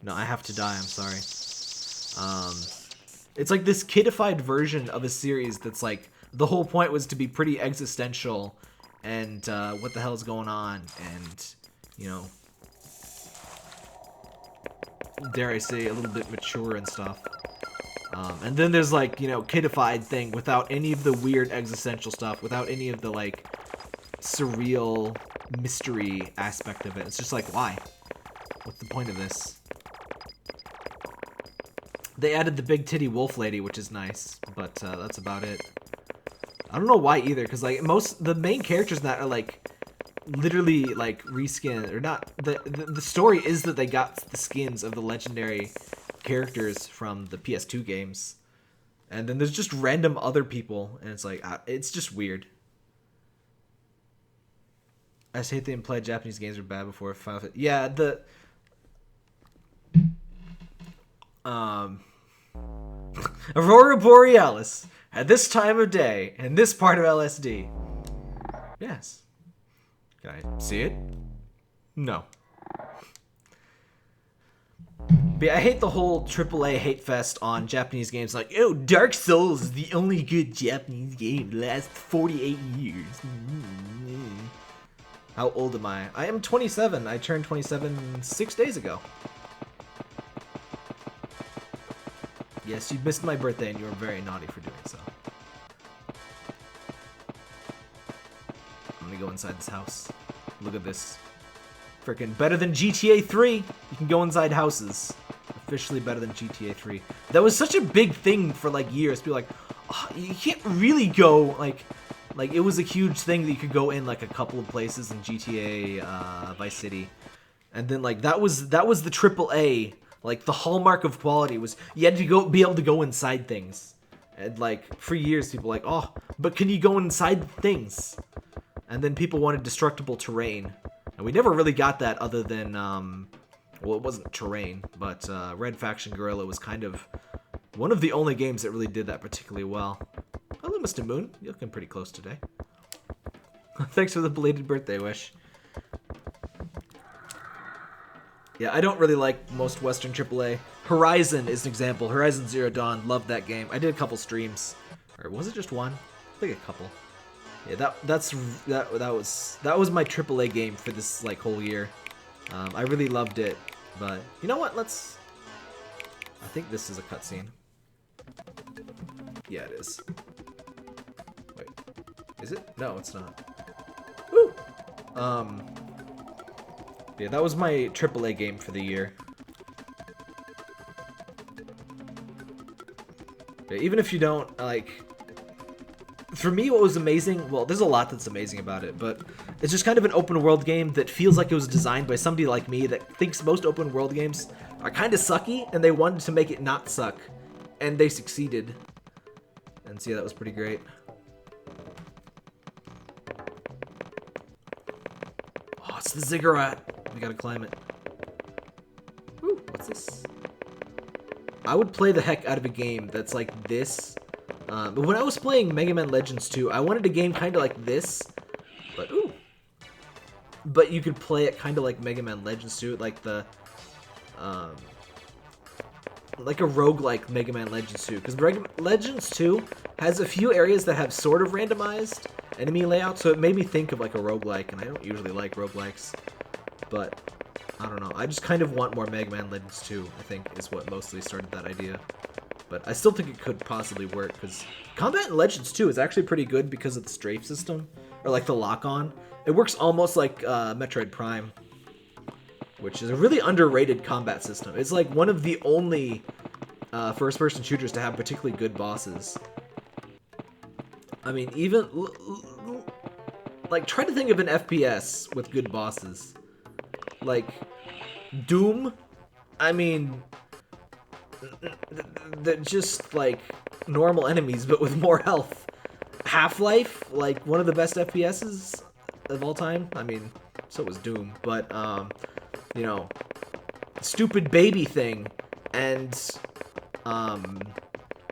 No, I have to die. I'm sorry. It's like this kidified version of a series that's like the whole point was to be pretty existential and what the hell is going on and you know. Dare I say, a little bit mature and stuff. And then there's like, you know, kidified thing without any of the weird existential stuff, without any of the like surreal mystery aspect of it. It's just like, why? What's the point of this? They added the big titty wolf lady, which is nice, but that's about it. I don't know why either, because like the main characters in that are like literally like reskin or not. The story is that they got the skins of the legendary characters from the PS2 games, and then there's just random other people, and it's like it's just weird. I just hate they implied Japanese games are bad before Final Fantasy. Yeah, the Aurora Borealis at this time of day in this part of LSD. Yes. Can I see it? No. But yeah, I hate the whole AAA hate fest on Japanese games. Like, oh, Dark Souls is the only good Japanese game the last 48 years. How old am I? I am 27. I turned 27 6 days ago. Yes, you missed my birthday and you were very naughty for doing so. I'm gonna go inside this house. Look at this. Freaking better than GTA 3. You can go inside houses. Officially better than GTA 3. That was such a big thing for like years. People like, oh, you can't really go like it was a huge thing that you could go in like a couple of places in GTA Vice City, and then like that was the AAA. Like the hallmark of quality was you had to be able to go inside things, and like for years people were like, oh, but can you go inside things? And then people wanted destructible terrain, and we never really got that other than well, it wasn't terrain, but Red Faction Guerrilla was kind of one of the only games that really did that particularly well. Hello, Mr. Moon. You're looking pretty close today. Thanks for the belated birthday wish. Yeah, I don't really like most Western AAA. Horizon is an example. Horizon Zero Dawn, loved that game. I did a couple streams, or was it just one? I think a couple. Yeah, that was my AAA game for this like whole year. I really loved it, but you know what? I think this is a cutscene. Yeah, it is. Wait, is it? No, it's not. Woo! Yeah, that was my AAA game for the year. Yeah, even if you don't, like... For me, what was amazing... Well, there's a lot that's amazing about it, but it's just kind of an open-world game that feels like it was designed by somebody like me that thinks most open-world games are kind of sucky, and they wanted to make it not suck. And they succeeded. And so yeah, that was pretty great. Oh, it's the ziggurat. We gotta climb it. Ooh, what's this? I would play the heck out of a game that's like this. But when I was playing Mega Man Legends 2, I wanted a game kind of like this. But, ooh. But you could play it kind of like Mega Man Legends 2, like the... like a roguelike Mega Man Legends 2. Because Legends 2 has a few areas that have sort of randomized enemy layout, so it made me think of like a roguelike, and I don't usually like roguelikes. But, I don't know. I just kind of want more Mega Man Legends 2, I think, is what mostly started that idea. But I still think it could possibly work, because combat in Legends 2 is actually pretty good because of the strafe system, or like the lock-on. It works almost like Metroid Prime, which is a really underrated combat system. It's like one of the only first-person shooters to have particularly good bosses. I mean, even... like, try to think of an FPS with good bosses. Like, Doom, I mean, they're just, like, normal enemies, but with more health. Half-Life, like, one of the best FPSs of all time. I mean, so was Doom, but, you know, stupid baby thing, and,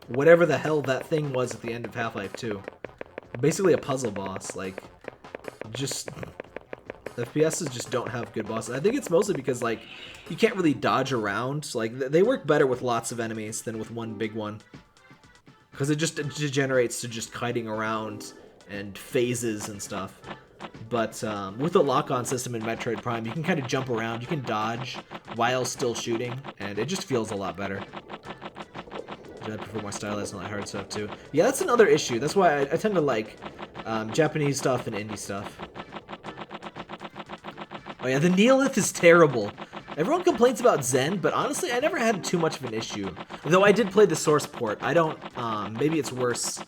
whatever the hell that thing was at the end of Half-Life 2. Basically a puzzle boss, like, just... FPSs just don't have good bosses. I think it's mostly because, like, you can't really dodge around. Like, they work better with lots of enemies than with one big one. Because it just degenerates to just kiting around and phases and stuff. But with the lock-on system in Metroid Prime, you can kind of jump around, you can dodge while still shooting, and it just feels a lot better. I prefer more stylized and like hard stuff, too. Yeah, that's another issue. That's why I tend to like Japanese stuff and indie stuff. Oh yeah, the Neolith is terrible. Everyone complains about Zen, but honestly, I never had too much of an issue. Though I did play the source port. I don't, maybe it's worse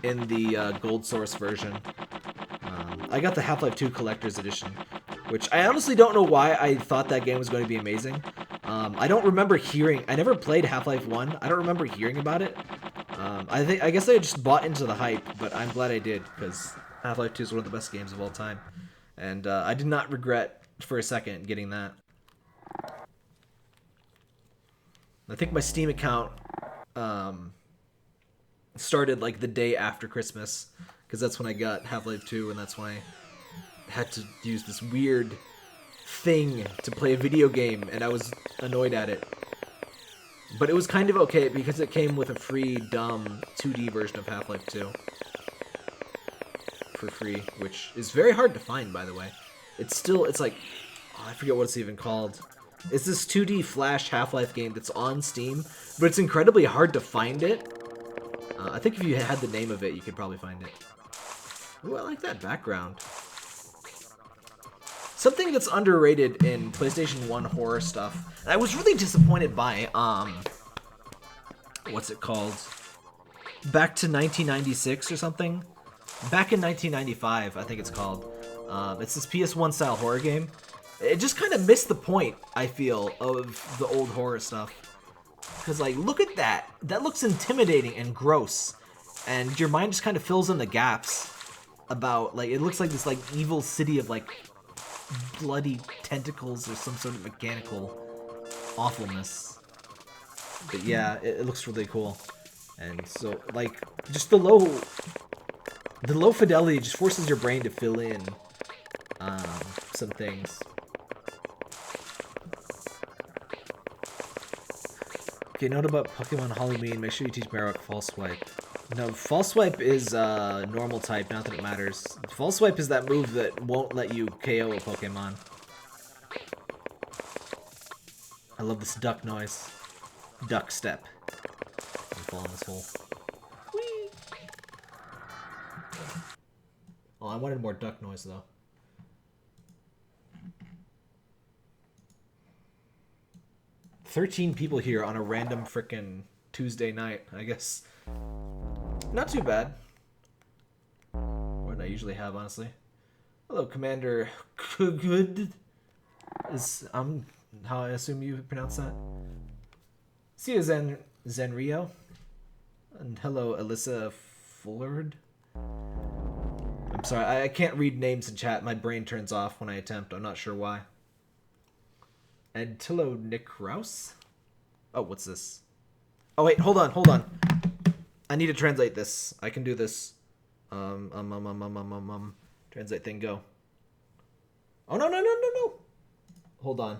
in the gold source version. I got the Half-Life 2 Collector's Edition, which I honestly don't know why I thought that game was going to be amazing. I don't remember hearing, I never played Half-Life 1. I don't remember hearing about it. I guess I just bought into the hype, but I'm glad I did, because Half-Life 2 is one of the best games of all time. And I did not regret for a second getting that. I think my Steam account started like the day after Christmas, because that's when I got Half-Life 2, and that's when I had to use this weird thing to play a video game, and I was annoyed at it. But it was kind of okay, because it came with a free, dumb 2D version of Half-Life 2. For free, which is very hard to find, by the way. It's like, oh, I forget what it's even called. It's this 2D Flash Half-Life game that's on Steam, but it's incredibly hard to find it. I think if you had the name of it, you could probably find it. Ooh, I like that background. Something that's underrated in PlayStation 1 horror stuff, and I was really disappointed by, what's it called? Back to 1996 or something? Back in 1995, I think it's called. It's this PS1 style horror game. It just kind of missed the point, I feel, of the old horror stuff. Because, like, look at that. That looks intimidating and gross. And your mind just kind of fills in the gaps about, like, it looks like this, like, evil city of, like, bloody tentacles or some sort of mechanical awfulness. But yeah, it looks really cool. And so, like, just the low fidelity just forces your brain to fill in some things. Okay, note about Pokemon Halloween. Make sure you teach Mira False Swipe. No, False Swipe is normal type, not that it matters. False Swipe is that move that won't let you KO a Pokemon. I love this duck noise. Duck step. I'm falling this hole. Whee! Oh, I wanted more duck noise, though. "13 people here on a random frickin' Tuesday night, I guess. Not too bad. More than I usually have, honestly. Hello, Commander Good is how I assume you pronounce that. See you, Zenrio. And hello, Alyssa Fullard. I'm sorry, I can't read names in chat. My brain turns off when I attempt. I'm not sure why. And hello, Nick Rouse. Oh, what's this? Oh wait, hold on. I need to translate this. I can do this. Translate thing, go. Oh, no. Hold on.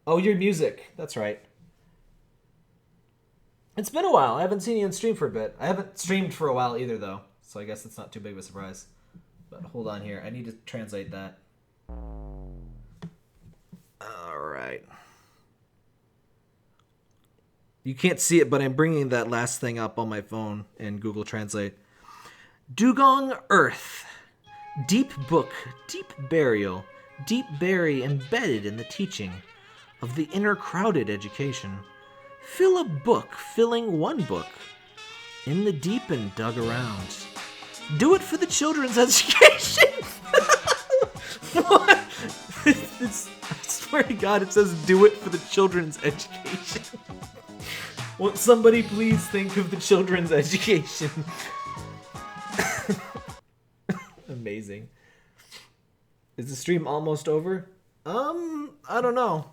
Oh, your music. That's right. It's been a while. I haven't seen you on stream for a bit. I haven't streamed for a while either, though. So I guess it's not too big of a surprise. But hold on here. I need to translate that. Alright. You can't see it, but I'm bringing that last thing up on my phone in Google Translate. Dugong Earth. Deep book, deep burial, deep bury embedded in the teaching of the inner crowded education. Fill a book, filling one book. In the deep and dug around. Do it for the children's education. What? It's swear to God, it says do it for the children's education. Won't somebody please think of the children's education? Amazing. Is the stream almost over? I don't know.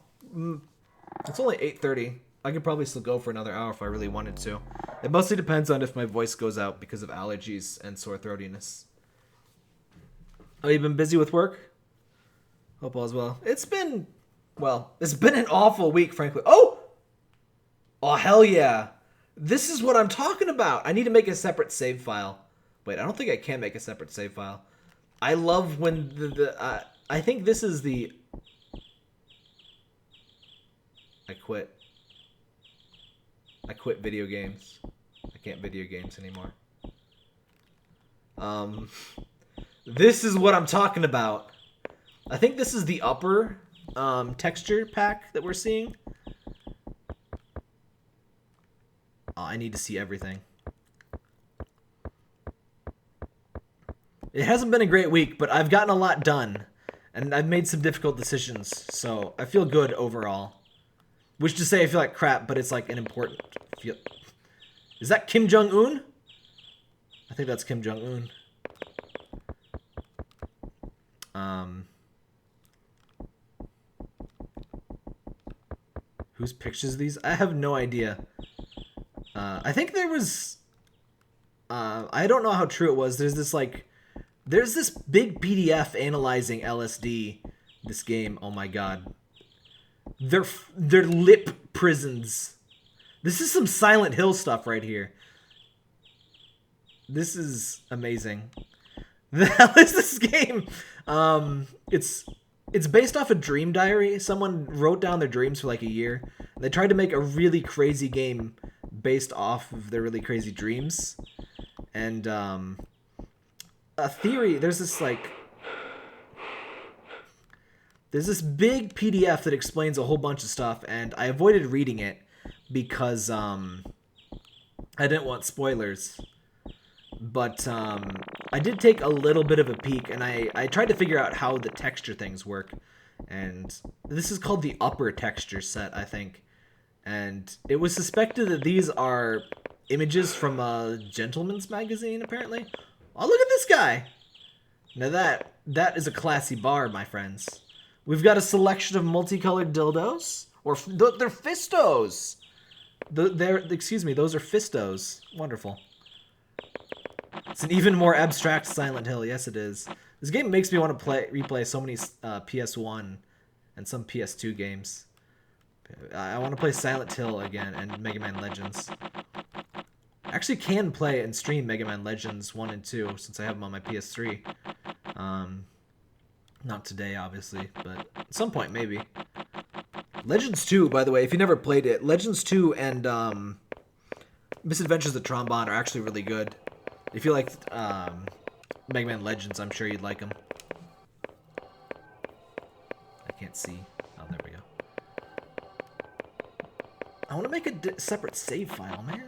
It's only 8:30. I could probably still go for another hour if I really wanted to. It mostly depends on if my voice goes out because of allergies and sore throatiness. Oh, you've been busy with work? Hope all's well. It's been an awful week, frankly. Oh, hell yeah. This is what I'm talking about. I need to make a separate save file. Wait, I don't think I can make a separate save file. I love when I think this is the... I quit video games. I can't video games anymore. This is what I'm talking about. I think this is the upper texture pack that we're seeing. Oh, I need to see everything. It hasn't been a great week, but I've gotten a lot done. And I've made some difficult decisions, so I feel good overall. Which to say I feel like crap, but it's like an important feel. Is that Kim Jong-un? I think that's Kim Jong-un. Whose pictures these? I have no idea. I think there was... I don't know how true it was. There's this big PDF analyzing LSD. This game, oh my god. They're lip prisons. This is some Silent Hill stuff right here. This is amazing. The hell is this game? It's based off a dream diary. Someone wrote down their dreams for like a year. They tried to make a really crazy game based off of their really crazy dreams. And a theory, there's this big PDF that explains a whole bunch of stuff, and I avoided reading it because I didn't want spoilers. But I did take a little bit of a peek, and I tried to figure out how the texture things work. And this is called the upper texture set, I think. And it was suspected that these are images from a gentleman's magazine, apparently. Oh, look at this guy! Now that is a classy bar, my friends. We've got a selection of multicolored dildos. Or they're fistos! Excuse me, those are fistos. Wonderful. It's an even more abstract Silent Hill. Yes, it is. This game makes me want to replay so many PS1 and some PS2 games. I want to play Silent Hill again and Mega Man Legends. I actually can play and stream Mega Man Legends 1 and 2 since I have them on my PS3. Not today, obviously, but at some point, maybe. Legends 2, by the way, if you never played it, Legends 2 and Misadventures of Trombone are actually really good. If you like Mega Man Legends, I'm sure you'd like them. I can't see. Oh, there we go. I want to make a separate save file, man.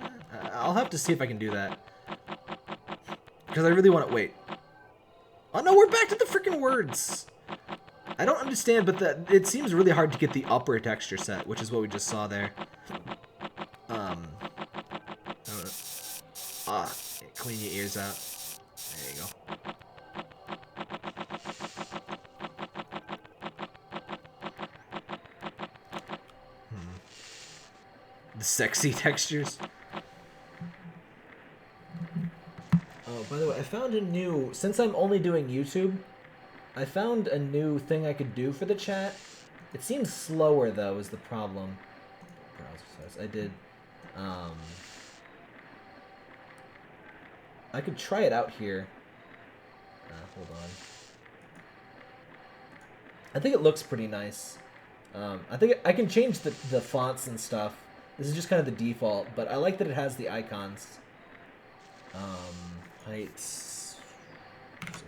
I'll have to see if I can do that. Because I really want to... Wait. Oh, no, we're back to the freaking words. I don't understand, but it seems really hard to get the upper texture set, which is what we just saw there. Clean your ears out. There you go. The sexy textures. Oh, by the way, I found a new... Since I'm only doing YouTube, I found a new thing I could do for the chat. It seems slower, though, is the problem. Browser size. I did... I could try it out here. Hold on. I think it looks pretty nice. I think I can change the fonts and stuff. This is just kind of the default, but I like that it has the icons. Heights 20.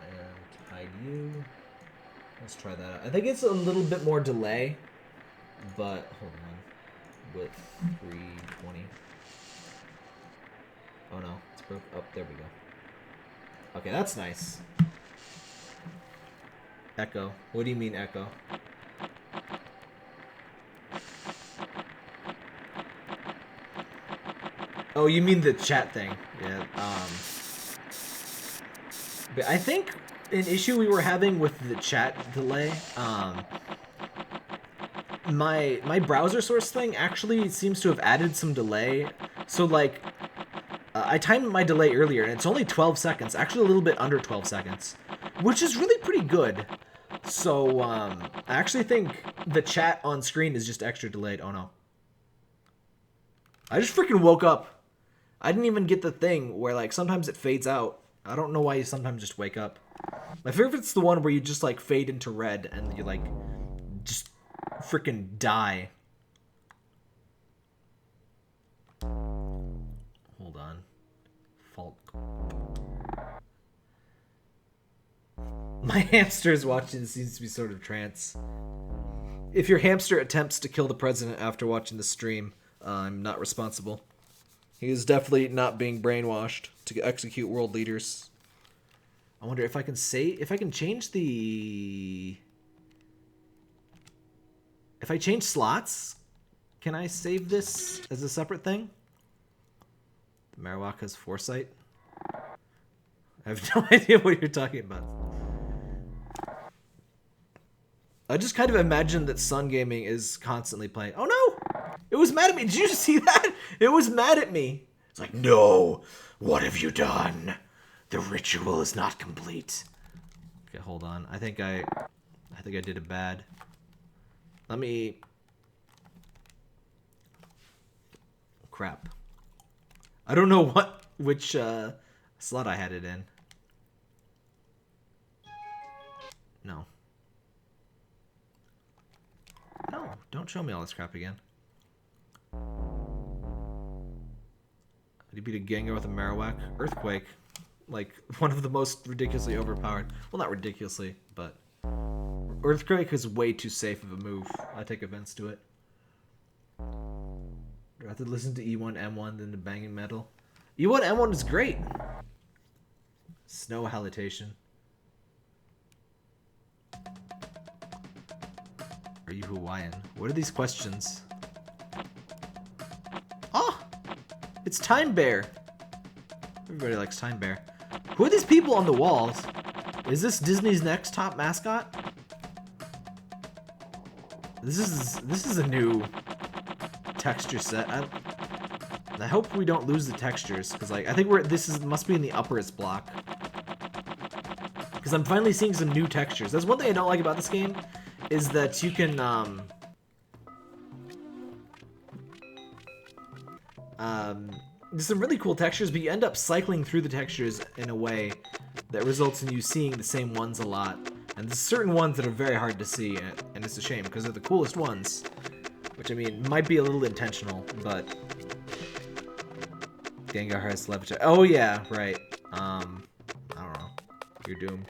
And hide you. Let's try that out. I think it's a little bit more delay, but hold on. Width 320. Oh no, it's broke. Oh, there we go. Okay, that's nice. Echo. What do you mean echo? Oh, you mean the chat thing. Yeah, but I think an issue we were having with the chat delay, my browser source thing actually seems to have added some delay. So, like, I timed my delay earlier, and it's only 12 seconds. Actually, a little bit under 12 seconds. Which is really pretty good. So, I actually think the chat on screen is just extra delayed. Oh, no. I just freaking woke up. I didn't even get the thing where, like, sometimes it fades out. I don't know why you sometimes just wake up. My favorite's the one where you just, like, fade into red and you, like, just freaking die. Hold on. Fault. My hamster is watching and seems to be sort of trance. If your hamster attempts to kill the president after watching the stream, I'm not responsible. He is definitely not being brainwashed to execute world leaders. I wonder if I can change the... If I change slots, can I save this as a separate thing? The Marowak has foresight. I have no idea what you're talking about. I just kind of imagine that Sun Gaming is constantly playing. Oh no! It was mad at me. Did you see that? It was mad at me. It's like, no! What have you done? The ritual is not complete. Okay, hold on. I think I did it bad. Let me... Crap. I don't know which slot I had it in. No. No, don't show me all this crap again. Did he beat a Gengar with a Marowak? Earthquake. Like, one of the most ridiculously overpowered. Well, not ridiculously, but... Earthquake is way too safe of a move. I take offense to it. I'd rather listen to E1M1 than to Banging Metal. E1M1 is great! Snow Halitation. Are you Hawaiian? What are these questions? Oh! It's Time Bear! Everybody likes Time Bear. Who are these people on the walls? Is this Disney's next top mascot? This is a new texture set. I hope we don't lose the textures, because like I think must be in the upperest block. Because I'm finally seeing some new textures. That's one thing I don't like about this game, is that you can there's some really cool textures, but you end up cycling through the textures in a way that results in you seeing the same ones a lot. And there's certain ones that are very hard to see, and it's a shame, because they're the coolest ones. Which, I mean, might be a little intentional, but... Gengar has Levitate. Oh, yeah, right. I don't know. You're doomed.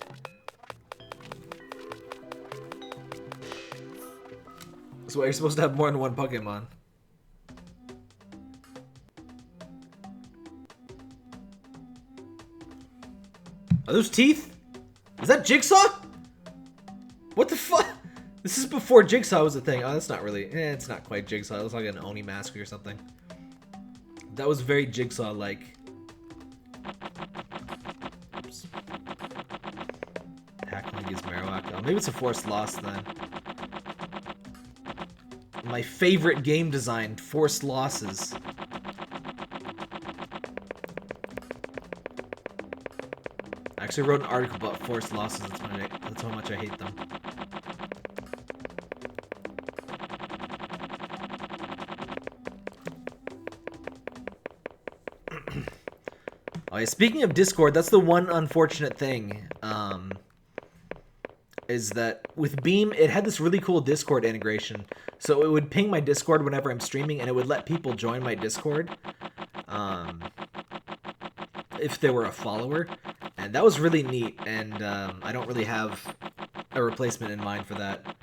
That's why you're supposed to have more than one Pokemon. Are those teeth? Is that Jigsaw? What the fuck? This is before Jigsaw was a thing. Oh, that's not really... it's not quite Jigsaw. It looks like an Oni mask or something. That was very Jigsaw-like. Oops. Hackling is Marowak. Oh, maybe it's a forced loss then. My favorite game design, forced losses. I actually wrote an article about forced losses. That's how much I hate them. Oh, yeah, speaking of Discord, that's the one unfortunate thing, is that with Beam, it had this really cool Discord integration. So it would ping my Discord whenever I'm streaming, and it would let people join my Discord, if they were a follower. And that was really neat, and I don't really have a replacement in mind for that.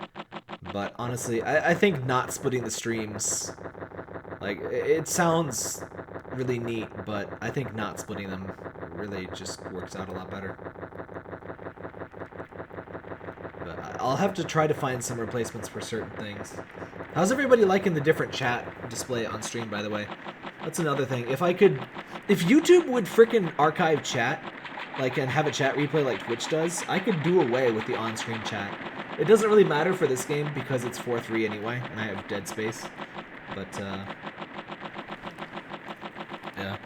But honestly, I think not splitting the streams, like, it sounds really neat, but I think not splitting them really just works out a lot better. But I'll have to try to find some replacements for certain things. How's everybody liking the different chat display on stream, by the way? That's another thing. If YouTube would frickin' archive chat, like, and have a chat replay like Twitch does, I could do away with the on-screen chat. It doesn't really matter for this game because it's 4-3 anyway, and I have dead space. But, yeah.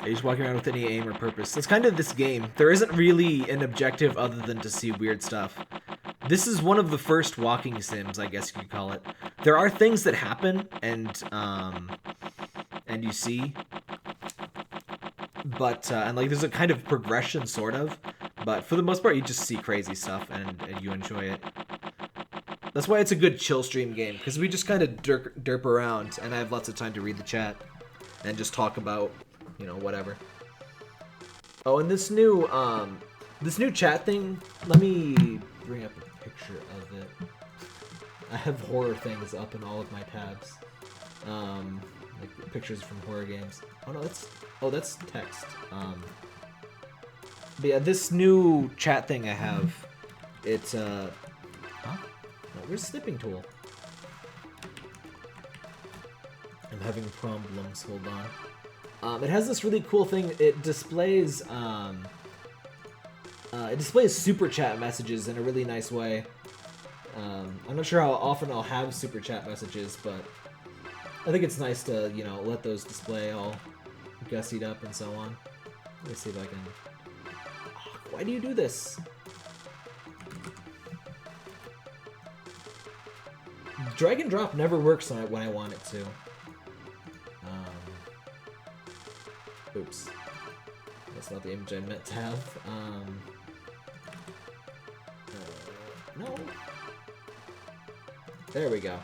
You're just walking around with any aim or purpose. That's kind of this game. There isn't really an objective other than to see weird stuff. This is one of the first walking sims, I guess you could call it. There are things that happen, and you see, but, and like, there's a kind of progression, sort of, but for the most part, you just see crazy stuff, and you enjoy it. That's why it's a good chill stream game, because we just kind of derp around, and I have lots of time to read the chat, and just talk about, you know, whatever. Oh, and this new chat thing, let me bring up a picture of it. I have horror things up in all of my tabs. Like pictures from horror games. Oh no, that's text. But yeah, this new chat thing I have, it's huh? No, where's the snipping tool? I'm having problems, hold on. It has this really cool thing, it displays super chat messages in a really nice way. I'm not sure how often I'll have super chat messages, but I think it's nice to, you know, let those display all gussied up and so on. Let me see if I can... Oh, why do you do this? Drag and drop never works when I want it to. Oops. That's not the image I meant to have. No. There we go.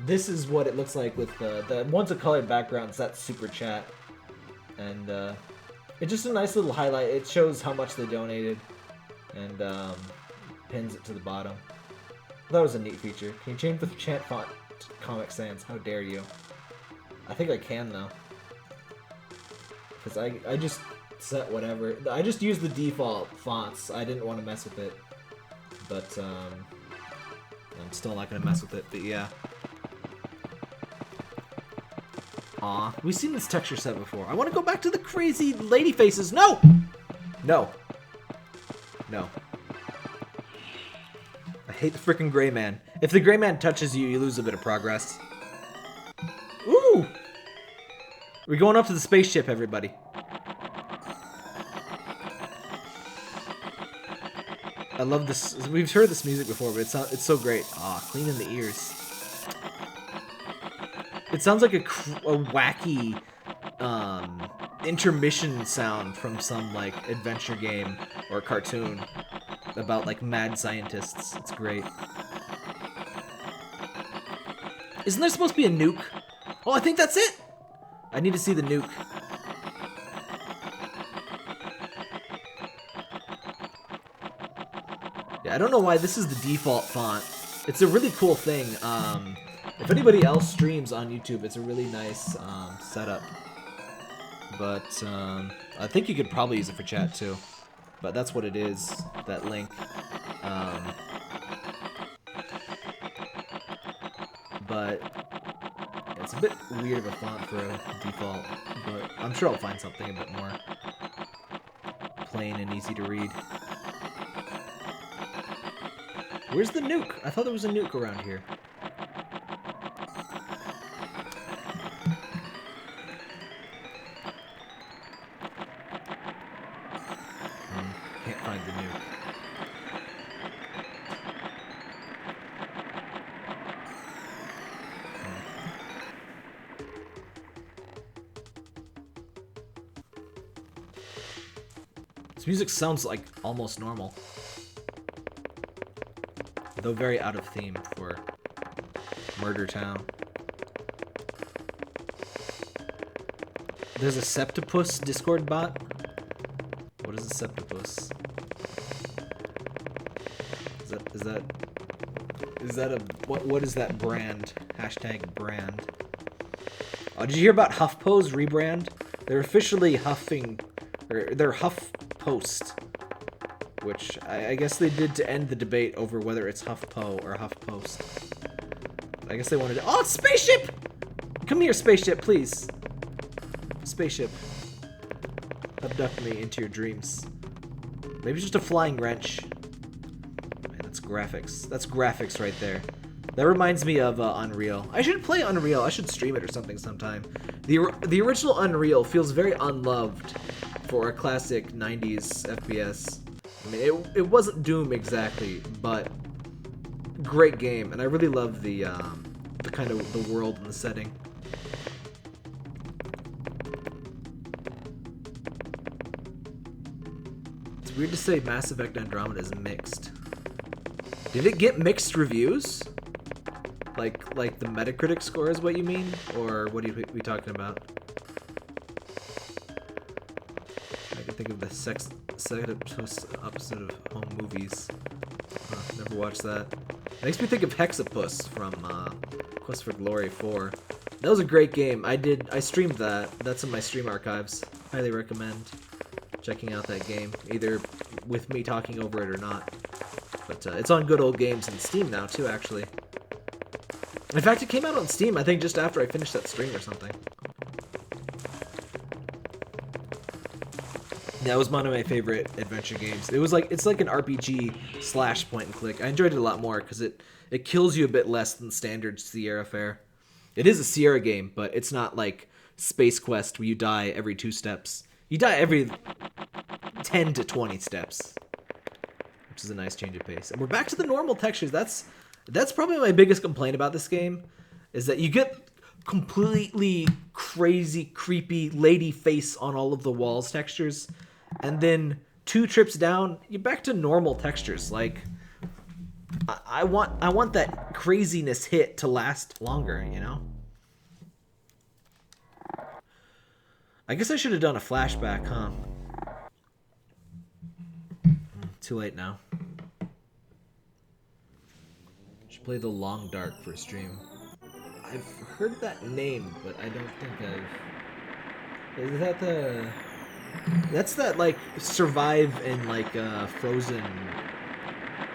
This is what it looks like with the one's a colored background, so that's super chat. And it's just a nice little highlight. It shows how much they donated and pins it to the bottom. That was a neat feature. Can you change the chant font to Comic Sans? How dare you? I think I can though. Because I just set whatever. I just used the default fonts. I didn't want to mess with it. But I'm still not going to mess with it. But yeah. Aw, we've seen this texture set before. I want to go back to the crazy lady faces. No! No. No. I hate the freaking gray man. If the gray man touches you, you lose a bit of progress. Ooh! We're going up to the spaceship, everybody. I love this. We've heard this music before, but it's so great. Aw, clean in the ears. It sounds like a wacky intermission sound from some like adventure game or cartoon about like mad scientists. It's great. Isn't there supposed to be a nuke? Oh, I think that's it. I need to see the nuke. Yeah, I don't know why this is the default font. It's a really cool thing. If anybody else streams on YouTube, it's a really nice setup. But I think you could probably use it for chat too. But that's what it is, that link. But it's a bit weird of a font for a default, but I'm sure I'll find something a bit more plain and easy to read. Where's the nuke? I thought there was a nuke around here. Can't find the nuke. This music sounds like almost normal, though very out of theme for Murder Town. There's a Septipus Discord bot. What is a Septipus? Is that a what is that brand? Hashtag brand. Did you hear about HuffPo's rebrand? They're officially huffing, or they're Huff Post, which I guess they did to end the debate over whether it's HuffPo or HuffPost. I guess they wanted to. Oh, it's spaceship! Come here, spaceship, please. Spaceship. Abduct me into your dreams. Maybe just a flying wrench. Man, that's graphics. That's graphics right there. That reminds me of Unreal. I should play Unreal. I should stream it or something sometime. The original Unreal feels very unloved for a classic 90s FPS. I mean, it wasn't Doom exactly, but great game, and I really love the kind of the world and the setting. It's weird to say Mass Effect Andromeda is mixed. Did it get mixed reviews? Like the Metacritic score is what you mean? Or what are we talking about? I can think of the second episode of Home Movies. Never watched that. It makes me think of Hexapus from Quest for Glory 4. That was a great game. I streamed that. That's in my stream archives. Highly recommend checking out that game, either with me talking over it or not. But it's on Good Old Games and Steam now too, actually. In fact, it came out on Steam, I think, just after I finished that stream or something. That was one of my favorite adventure games. It's like an RPG / point and click. I enjoyed it a lot more because it kills you a bit less than standard Sierra fare. It is a Sierra game, but it's not like Space Quest where you die every 2 steps. You die every 10 to 20 steps, which is a nice change of pace. And we're back to the normal textures. That's probably my biggest complaint about this game, is that you get completely crazy, creepy lady face on all of the walls textures, and then 2 trips down, you're back to normal textures. Like, I want that craziness hit to last longer, you know? I guess I should have done a flashback, huh? Too late now. Should play The Long Dark for a stream. I've heard that name, but I don't think I've... Is that the... That's that, like, survive in, like, Frozen...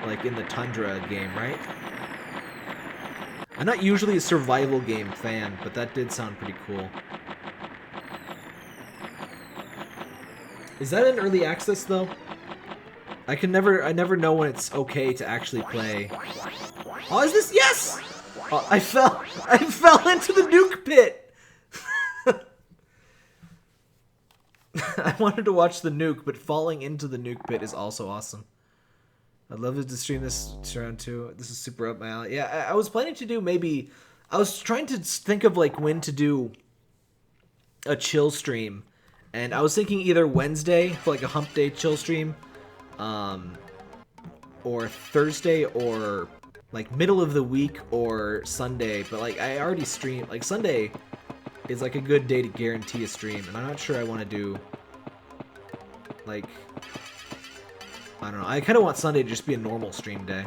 Like, in the Tundra game, right? I'm not usually a survival game fan, but that did sound pretty cool. Is that in early access, though? I never know when it's okay to actually play. Oh, is this? Yes! Oh, I fell into the nuke pit! I wanted to watch the nuke, but falling into the nuke pit is also awesome. I'd love to stream this Sharon too. This is super up my alley. Yeah, I was planning to do maybe... I was trying to think of like when to do a chill stream. And I was thinking either Wednesday for like a hump day chill stream. Or Thursday or like middle of the week or Sunday. But like I already streamed. Like Sunday is like a good day to guarantee a stream. And I'm not sure I want to do like... I don't know. I kind of want Sunday to just be a normal stream day.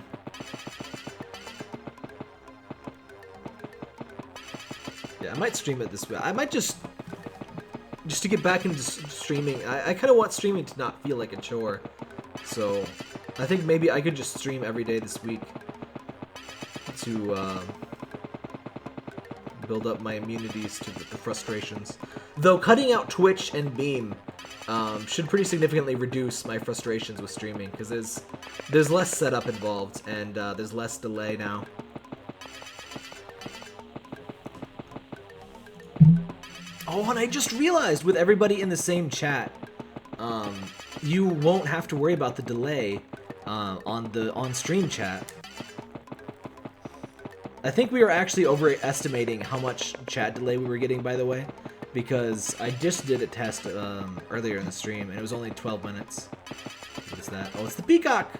Yeah, I might stream it this way. I might just to get back into streaming. I kind of want streaming to not feel like a chore. So I think maybe I could just stream every day this week to build up my immunities to the frustrations. Though cutting out Twitch and Beam should pretty significantly reduce my frustrations with streaming, because there's less setup involved, and there's less delay now. Oh, and I just realized, with everybody in the same chat, you won't have to worry about the delay on stream chat. I think we were actually overestimating how much chat delay we were getting, by the way. Because I just did a test earlier in the stream, and it was only 12 minutes. What is that? Oh, it's the peacock!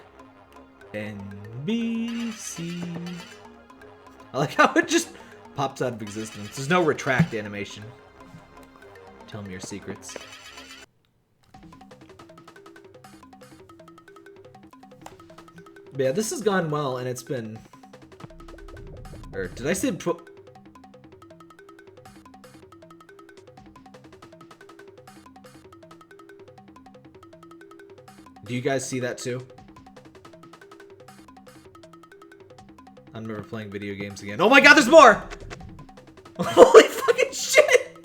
NBC. I like how it just pops out of existence. There's no retract animation. Tell me your secrets. But yeah, this has gone well, and it's been... Or, did I say... Do you guys see that too? I'm never playing video games again. Oh my god, there's more! Holy fucking shit!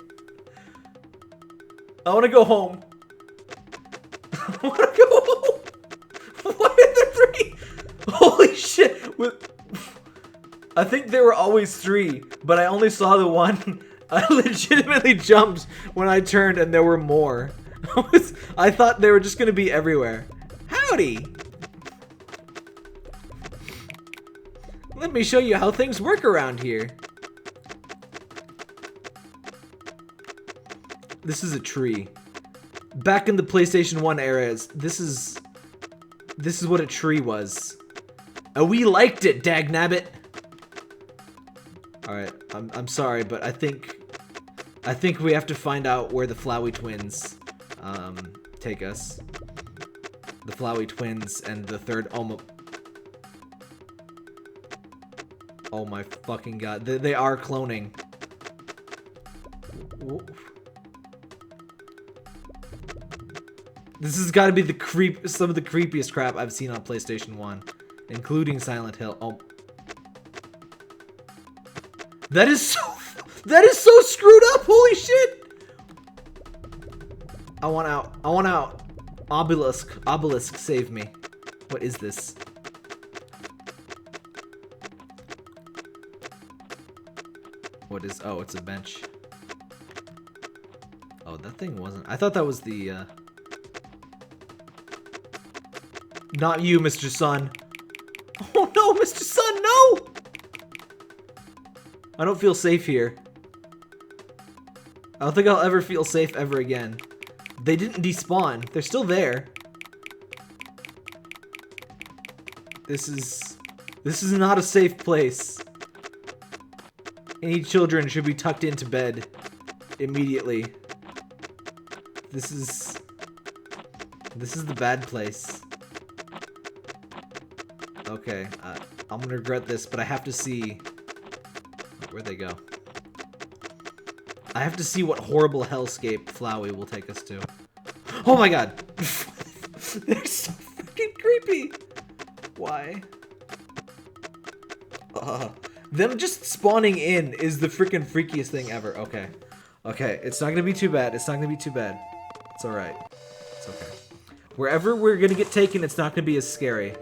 I wanna go home. I wanna go home! Why are there 3? Holy shit! I think there were always 3, but I only saw the one. I legitimately jumped when I turned and there were more. I thought they were just gonna be everywhere. Howdy! Let me show you how things work around here. This is a tree. Back in the PlayStation 1 era, this is what a tree was. And we liked it, dagnabbit. Alright, I'm sorry, but I think we have to find out where the Flowey twins take us. The Flowey twins and the third oh my fucking god. They are cloning. This has got to be some of the creepiest crap I've seen on PlayStation 1, including Silent Hill. Oh. That is so screwed up. Holy shit. I want out. I want out. Obelisk, save me. What is this? What is... Oh, it's a bench. Oh, that thing wasn't... I thought that was the, Not you, Mr. Sun. Oh no, Mr. Sun, no! I don't feel safe here. I don't think I'll ever feel safe ever again. They didn't despawn. They're still there. This is not a safe place. Any children should be tucked into bed immediately. This is the bad place. Okay, I'm gonna regret this, but I have to see... Where'd they go? I have to see what horrible hellscape Flowey will take us to. Oh my god! They're so freaking creepy! Why? Them just spawning in is the freaking freakiest thing ever. Okay. Okay, it's not gonna be too bad. It's not gonna be too bad. It's alright. It's okay. Wherever we're gonna get taken, it's not gonna be as scary.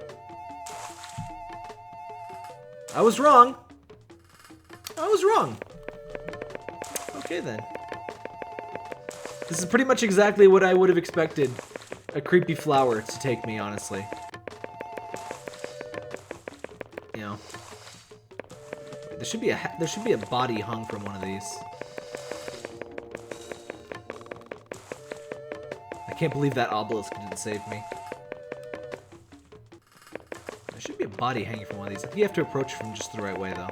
I was wrong. I was wrong. Okay then. This is pretty much exactly what I would have expected a creepy flower to take me, honestly. You know. There should be a body hung from one of these. I can't believe that obelisk didn't save me. There should be a body hanging from one of these. I think you have to approach from just the right way, though.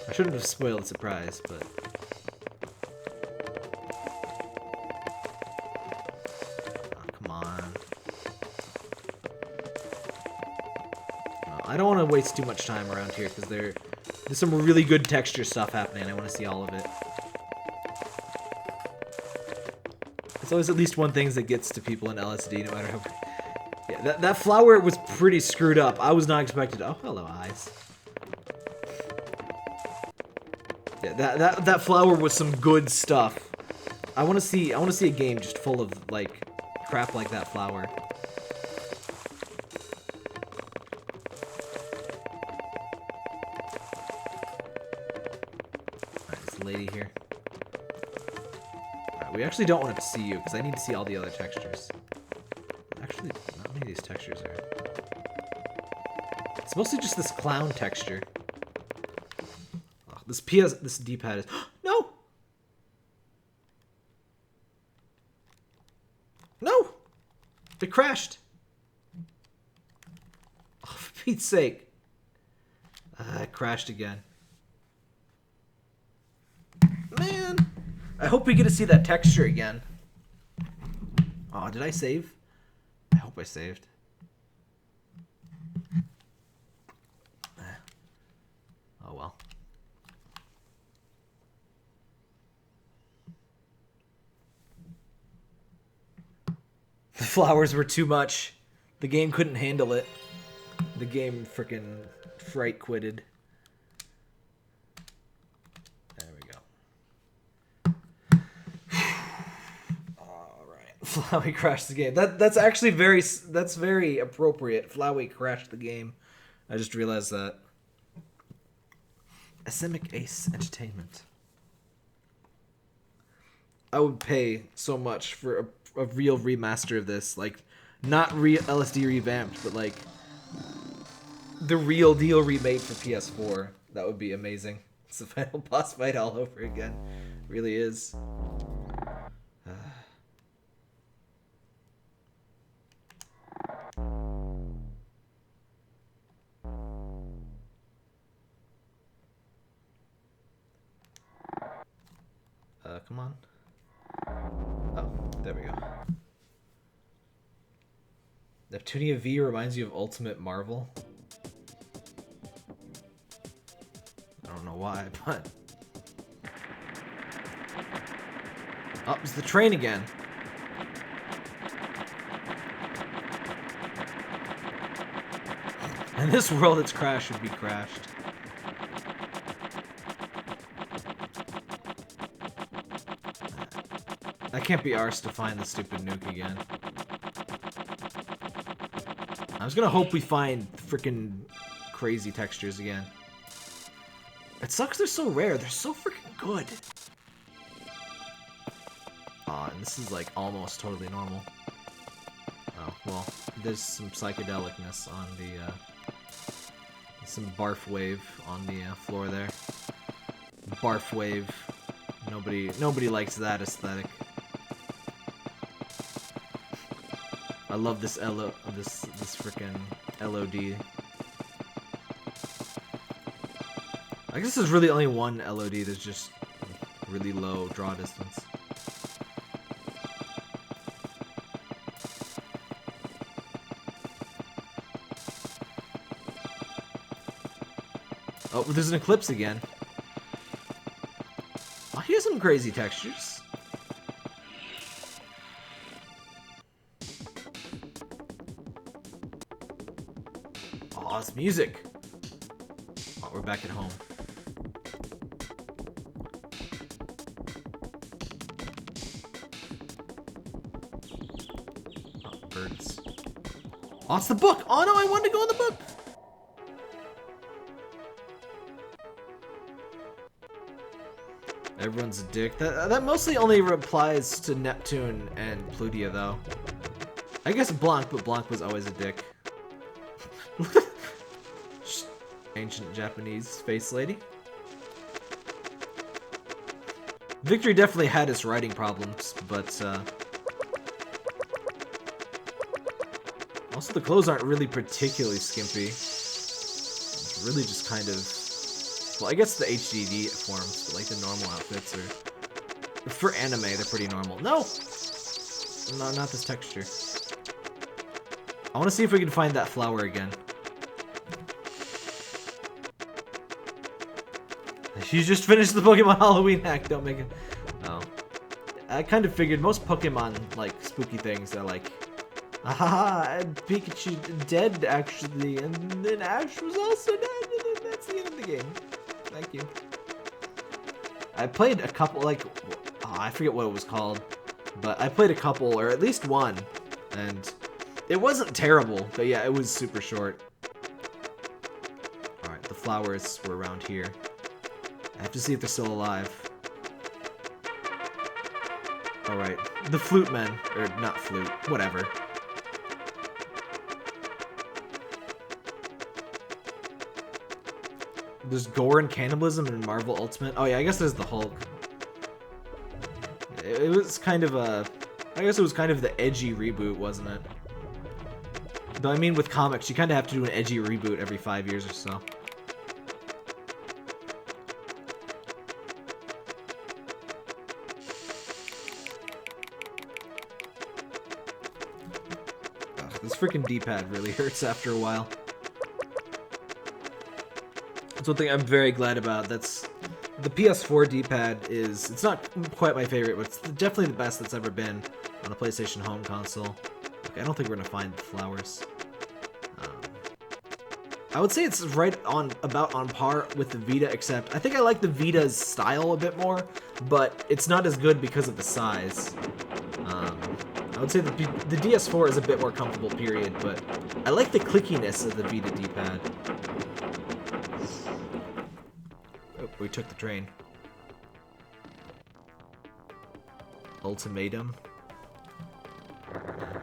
I shouldn't have spoiled the surprise, but... Oh, come on. I don't want to waste too much time around here, because there's some really good texture stuff happening. I want to see all of it. There's always at least one thing that gets to people in LSD, no matter how... Yeah, that flower was pretty screwed up. I was not expected... Oh, hello, eyes. Yeah, that flower was some good stuff. I want to see a game just full of, like, crap like that flower. Lady here. Alright, we actually don't want to see you, because I need to see all the other textures. Actually, not many of these textures are. It's mostly just this clown texture. Oh, this D-pad is... No! No! It crashed! Oh, for Pete's sake. It crashed again. Man, I hope we get to see that texture again. Oh, did I save? I hope I saved. Oh well. The flowers were too much. The game couldn't handle it. The game frickin' fright quitted. There we go. Alright. Flowey crashed the game. That's actually very appropriate. Flowey crashed the game. I just realized that. Asemic Ace Entertainment. I would pay so much for a real remaster of this. Like, not LSD revamped, but like the real deal remade for PS4. That would be amazing. It's the final boss fight all over again. It really is. Come on. Oh, there we go. Neptunia V reminds you of Ultimate Marvel. I don't know why, but... Oh, it's the train again. In this world, its crash would be crashed. I can't be arsed to find the stupid nuke again. I was gonna hope we find freaking crazy textures again. It sucks they're so rare. They're so freaking good. Aw, and this is like almost totally normal. Oh, well, there's some psychedelicness on the, some barf wave on the floor there. Barf wave. Nobody likes that aesthetic. I love this this frickin' LOD. I guess there's really only one LOD that's just really low draw distance. Oh, there's an eclipse again. Oh, here's some crazy textures. Oh, it's music. Oh, we're back at home. Oh, birds. Oh, it's the book! Oh no, I wanted to go in the book! Everyone's a dick. That mostly only applies to Neptune and Plutia, though. I guess Blanc, but Blanc was always a dick. Ancient Japanese face lady. Victory definitely had its writing problems, but also the clothes aren't really particularly skimpy. It's really just kind of, well, I guess the HDD forms, but like the normal outfits are, for anime, they're pretty normal. No, not this texture. I want to see if we can find that flower again. You just finished the Pokemon Halloween hack, don't make it. Oh. I kind of figured most Pokemon, like, spooky things are like, ah, Pikachu dead, actually, and then Ash was also dead, and then that's the end of the game. Thank you. I played a couple, like, oh, I forget what it was called, but I played a couple, or at least one, and it wasn't terrible, but yeah, it was super short. Alright, the flowers were around here. I have to see if they're still alive. Alright. The flute men. Or not flute. Whatever. There's gore and cannibalism in Marvel Ultimate. Oh yeah, I guess there's the Hulk. It was kind of a... I guess it was kind of the edgy reboot, wasn't it? Though I mean with comics, you kind of have to do an edgy reboot every 5 years or so. This freaking D-pad really hurts after a while. That's one thing I'm very glad about. That's the PS4 D-pad is, it's not quite my favorite, but it's definitely the best that's ever been on a PlayStation home console. I don't think we're gonna find the flowers. I would say it's about on par with the Vita, except I think I like the Vita's style a bit more, but it's not as good because of the size. I would say the DS4 is a bit more comfortable, period, but I like the clickiness of the Vita D-pad. Oh, we took the train. Ultimatum.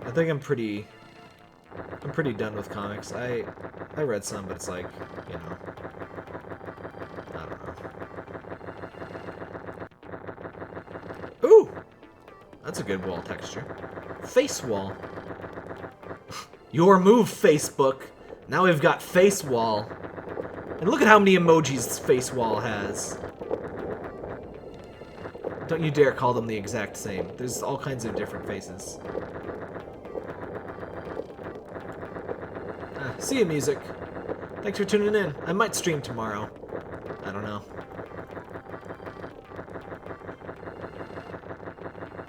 I think I'm pretty done with comics. I read some, but it's like, you know, I don't know. Ooh! That's a good wall texture. Face wall. Your move, Facebook! Now we've got face wall. And look at how many emojis face wall has. Don't you dare call them the exact same. There's all kinds of different faces. See you, music. Thanks for tuning in. I might stream tomorrow. I don't know.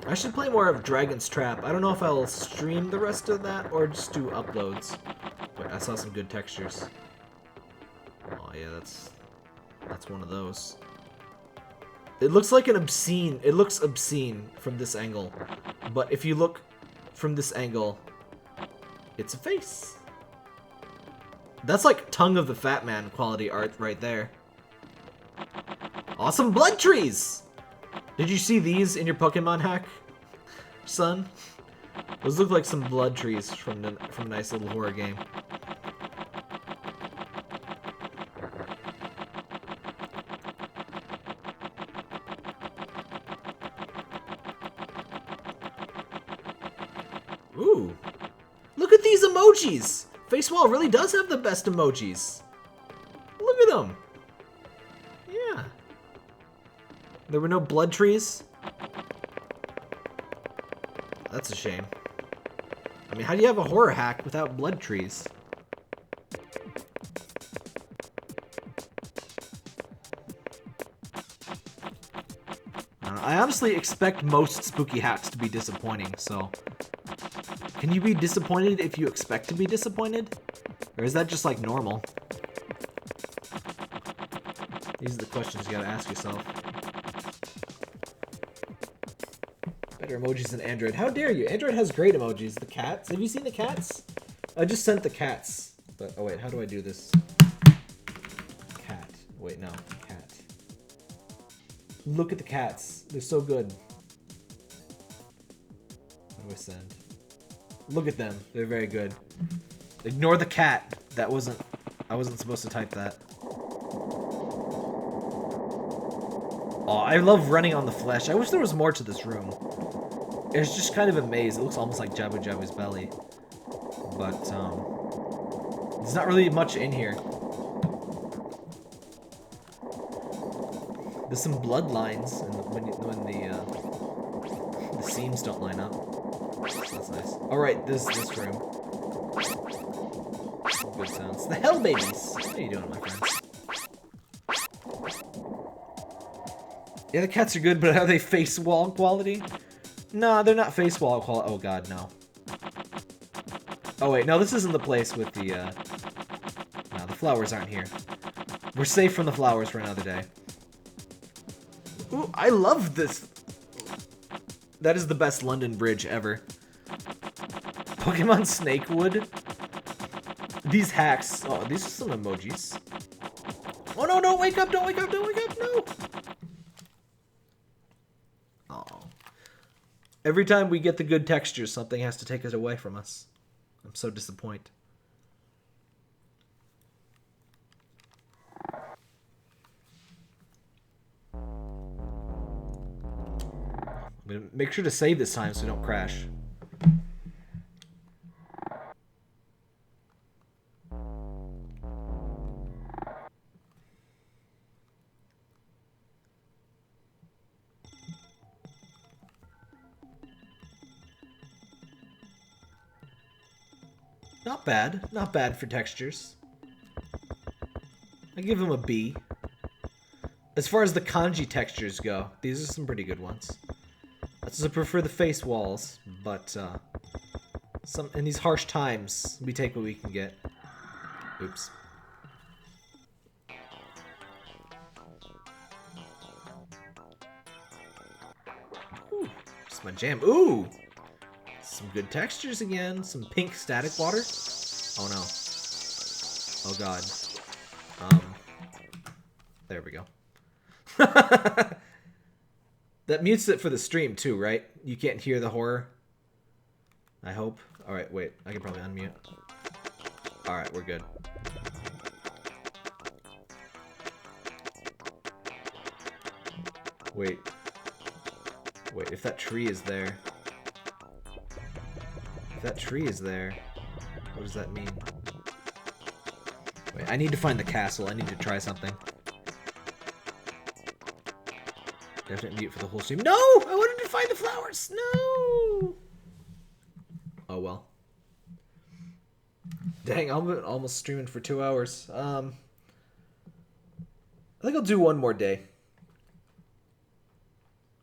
I should play more of Dragon's Trap. I don't know if I'll stream the rest of that or just do uploads. But I saw some good textures. Oh yeah, that's one of those. It looks like an obscene. It looks obscene from this angle. But if you look from this angle, it's a face. That's like Tongue of the Fat Man quality art right there. Awesome blood trees! Did you see these in your Pokemon hack, son? Those look like some blood trees from a nice little horror game. Ooh. Look at these emojis! Facewall really does have the best emojis. Look at them. Yeah. There were no blood trees. That's a shame. I mean, how do you have a horror hack without blood trees? I honestly expect most spooky hacks to be disappointing, so... Can you be disappointed if you expect to be disappointed? Or is that just like normal? These are the questions you gotta ask yourself. Better emojis than Android. How dare you? Android has great emojis. The cats. Have you seen the cats? I just sent the cats. But, oh wait, how do I do this? Cat. Wait, no. Cat. Look at the cats. They're so good. What do I send? Look at them. They're very good. Ignore the cat. I wasn't supposed to type that. Oh, I love running on the flesh. I wish there was more to this room. It's just kind of a maze. It looks almost like Jabu Jabu's belly. But, there's not really much in here. There's some blood lines when the seams don't line up. That's nice. Alright, this room. Good sounds. The Hell Babies! How are you doing, my friends? Yeah, the cats are good, but are they face wall quality? Nah, they're not face wall quality. Oh god, no. Oh wait, no, this isn't the place with the, no, the flowers aren't here. We're safe from the flowers for another day. Ooh, I love this. That is the best London bridge ever. Pokemon Snakewood. These hacks. Oh, these are some emojis. Oh no, don't wake up, don't wake up, don't wake up, no! Oh. Every time we get the good textures, something has to take it away from us. I'm so disappointed. I'm gonna make sure to save this time so we don't crash. Not bad. Not bad for textures. I give them a B. As far as the kanji textures go, these are some pretty good ones. I prefer the face walls, but In these harsh times, we take what we can get. Oops. Ooh, it's my jam. Ooh! Some good textures again. Some pink static water. Oh no. Oh god. There we go. That mutes it for the stream too, right? You can't hear the horror. I hope. Alright, wait. I can probably unmute. Alright, we're good. Wait. Wait, if that tree is there... If that tree is there, what does that mean? Wait, I need to find the castle. I need to try something. Definitely mute for the whole stream. No! I wanted to find the flowers! No! Oh well. Dang, I'm almost streaming for 2 hours. I think I'll do one more day.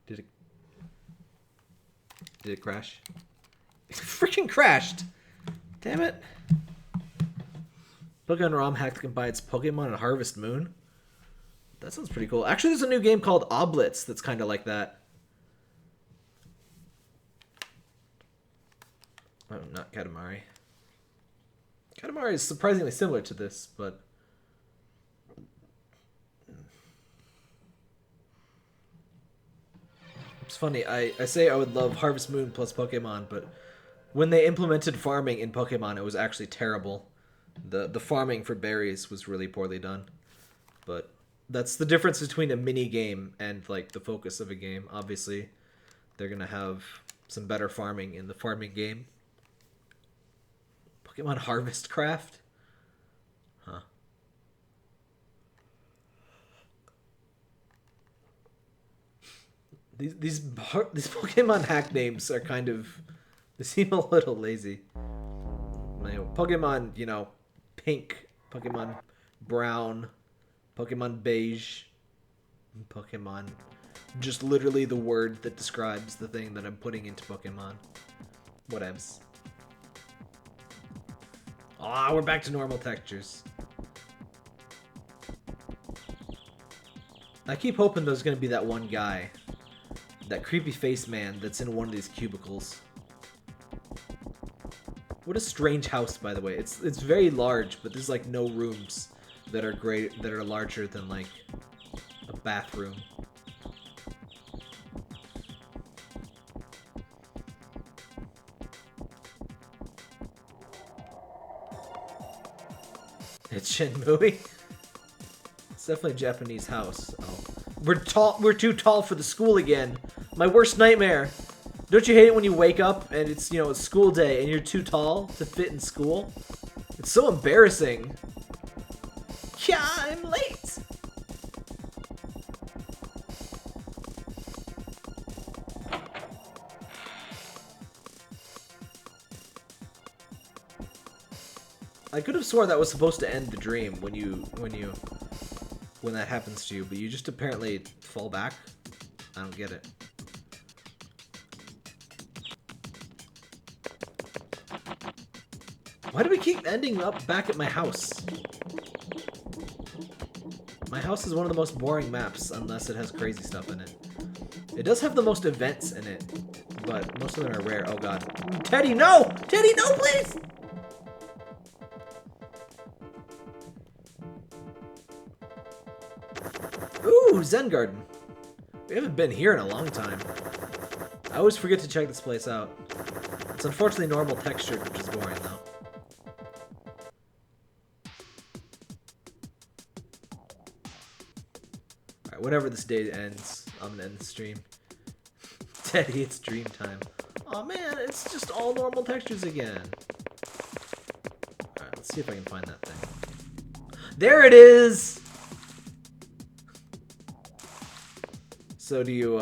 Did it crash? It freaking crashed! Damn it. Pokemon ROM hack that can buy its Pokemon at Harvest Moon. That sounds pretty cool. Actually, there's a new game called Oblitz that's kind of like that. Oh, not Katamari. Katamari is surprisingly similar to this, but... It's funny, I say I would love Harvest Moon plus Pokemon, but when they implemented farming in Pokemon, it was actually terrible. The farming for berries was really poorly done. But that's the difference between a mini game and like the focus of a game. Obviously, they're gonna have some better farming in the farming game. Pokemon Harvest Craft? Huh. These Pokemon hack names are kind of... They seem a little lazy. Pokemon, you know, pink, Pokemon brown, Pokemon beige, Pokemon... Just literally the word that describes the thing that I'm putting into Pokemon. Whatevs. Ah, we're back to normal textures. I keep hoping there's gonna be that one guy. That creepy face man that's in one of these cubicles. What a strange house, by the way. It's very large, but there's like no rooms that are larger than like a bathroom. It's Shenmue. It's definitely a Japanese house. Oh. We're too tall for the school again. My worst nightmare. Don't you hate it when you wake up and it's, you know, a school day and you're too tall to fit in school? It's so embarrassing. Yeah, I'm late. I could have swore that was supposed to end the dream when that happens to you, but you just apparently fall back. I don't get it. Why do we keep ending up back at my house? My house is one of the most boring maps, unless it has crazy stuff in it. It does have the most events in it, but most of them are rare. Oh god. Teddy, no! Teddy, no, please! Ooh, Zen Garden. We haven't been here in a long time. I always forget to check this place out. It's unfortunately normal textured, which is boring though. Alright, whenever this day ends, I'm gonna end the stream. Teddy, it's dream time. Oh man, it's just all normal textures again. Alright, let's see if I can find that thing. There it is! So do you,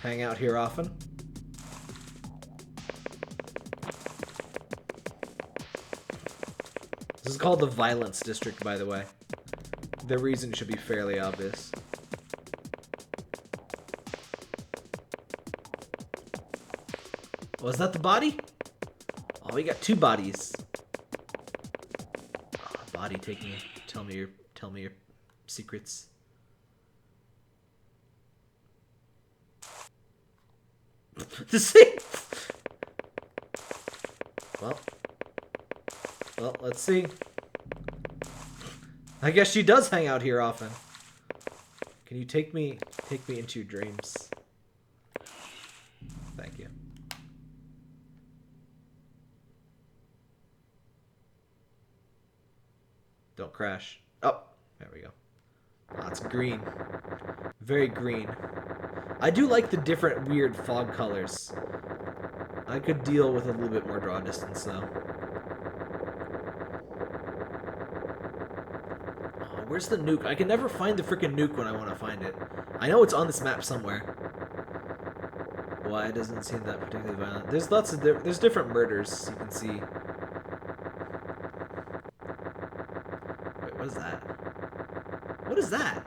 hang out here often? This is called the Violence District, by the way. The reason should be fairly obvious. Was that the body? we got 2 bodies. Oh, body, take me. Tell me your secrets. The same. Well, let's see. I guess she does hang out here often. Can you take me into your dreams? Thank you. Don't crash. Oh, there we go. Oh, it's green. Very green. I do like the different weird fog colors. I could deal with a little bit more draw distance though. Oh, where's the nuke? I can never find the freaking nuke when I want to find it. I know it's on this map somewhere. Why it doesn't seem that particularly violent? There's lots of there's different murders you can see. Wait, what is that? What is that?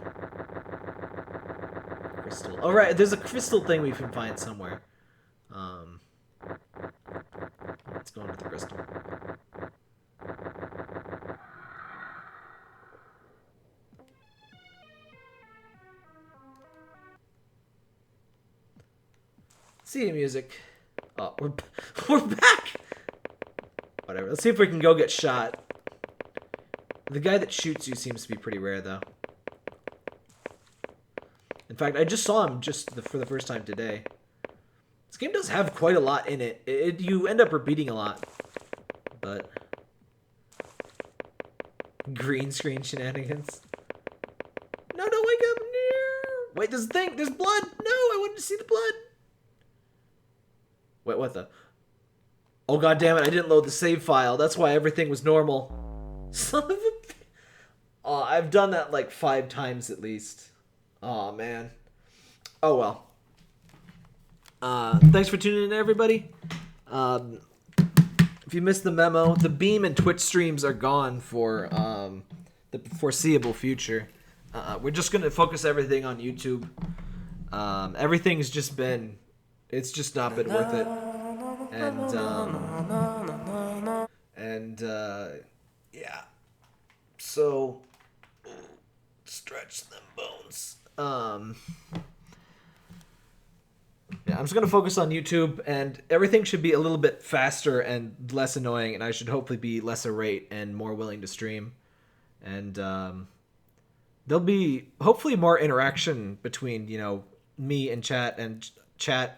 Crystal. Oh right, there's a crystal thing we can find somewhere. Let's go into the crystal. See music. Oh, we're back. Whatever. Let's see if we can go get shot. The guy that shoots you seems to be pretty rare, though. In fact, I just saw him for the first time today. This game does have quite a lot in it. You end up repeating a lot, but green screen shenanigans. No, wake up! No. Wait, there's a thing. There's blood. No, I wanted to see the blood. Wait, what the? Oh, god damn it, I didn't load the save file. That's why everything was normal. Son of a... Oh, I've done that like 5 times at least. Oh, man. Oh, well. Thanks for tuning in, everybody. If you missed the memo, the Beam and Twitch streams are gone for the foreseeable future. We're just going to focus everything on YouTube. Everything's just been... It's just not been worth it. Yeah. So, stretch them bones. Yeah, I'm just going to focus on YouTube, and everything should be a little bit faster and less annoying, and I should hopefully be less irate and more willing to stream. And there'll be hopefully more interaction between, me and chat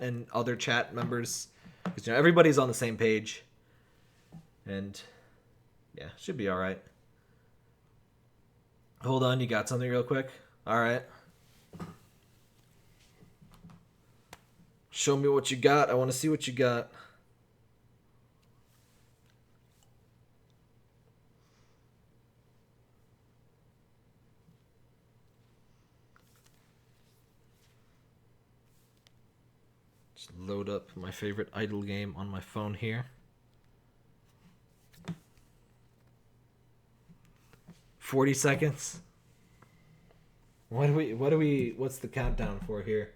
and other chat members, because everybody's on the same page, and yeah, should be all right. Hold on, you got something real quick? All right, show me what you got. I want to see what you got. Load up my favorite idle game on my phone here. 40 seconds. What's the countdown for here?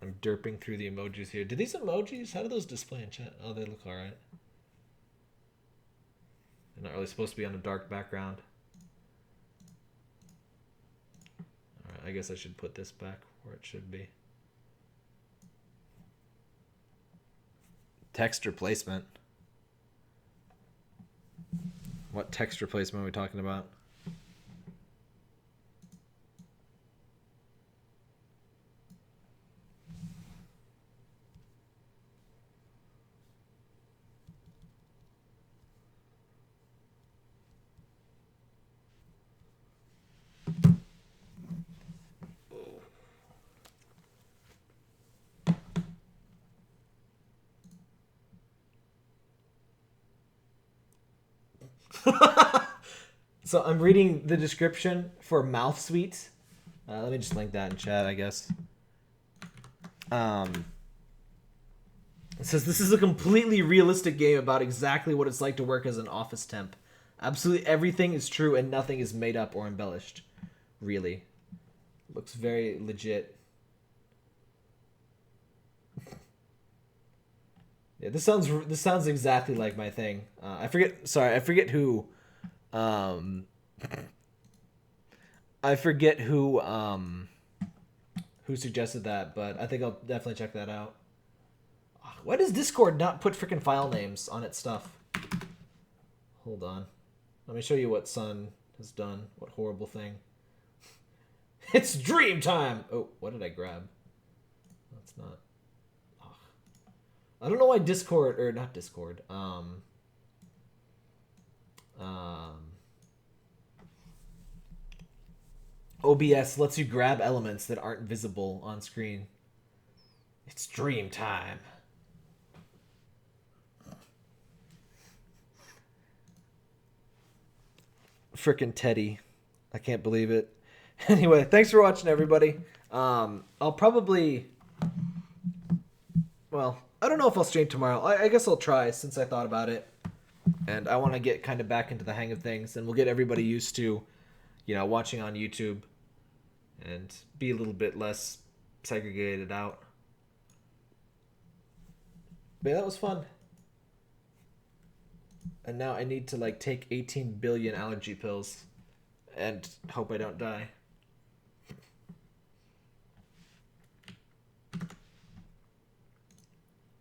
I'm derping through the emojis here. Do these emojis, how do those display in chat? Oh, they look alright. Not really supposed to be on a dark background. Alright, I guess I should put this back where it should be. Text replacement. What text replacement are we talking about? So I'm reading the description for Mouth Sweet. Let me just link that in chat, I guess. It says this is a completely realistic game about exactly what it's like to work as an office temp. Absolutely everything is true and nothing is made up or embellished. Really. Looks very legit. Yeah, this sounds exactly like my thing. I forget who who suggested that, but I think I'll definitely check that out. Why does Discord not put freaking file names on its stuff? Hold on. Let me show you what Sun has done. What horrible thing. It's dream time! Oh, what did I grab? That's not... Ugh. I don't know why Discord... Or not Discord. OBS lets you grab elements that aren't visible on screen. It's dream time. Frickin' Teddy. I can't believe it. Anyway, thanks for watching, everybody. I'll probably... Well, I don't know if I'll stream tomorrow. I guess I'll try since I thought about it. And I want to get kind of back into the hang of things. And we'll get everybody used to, you know, watching on YouTube. And be a little bit less segregated out. But yeah, that was fun. And now I need to, like, take 18 billion allergy pills. And hope I don't die.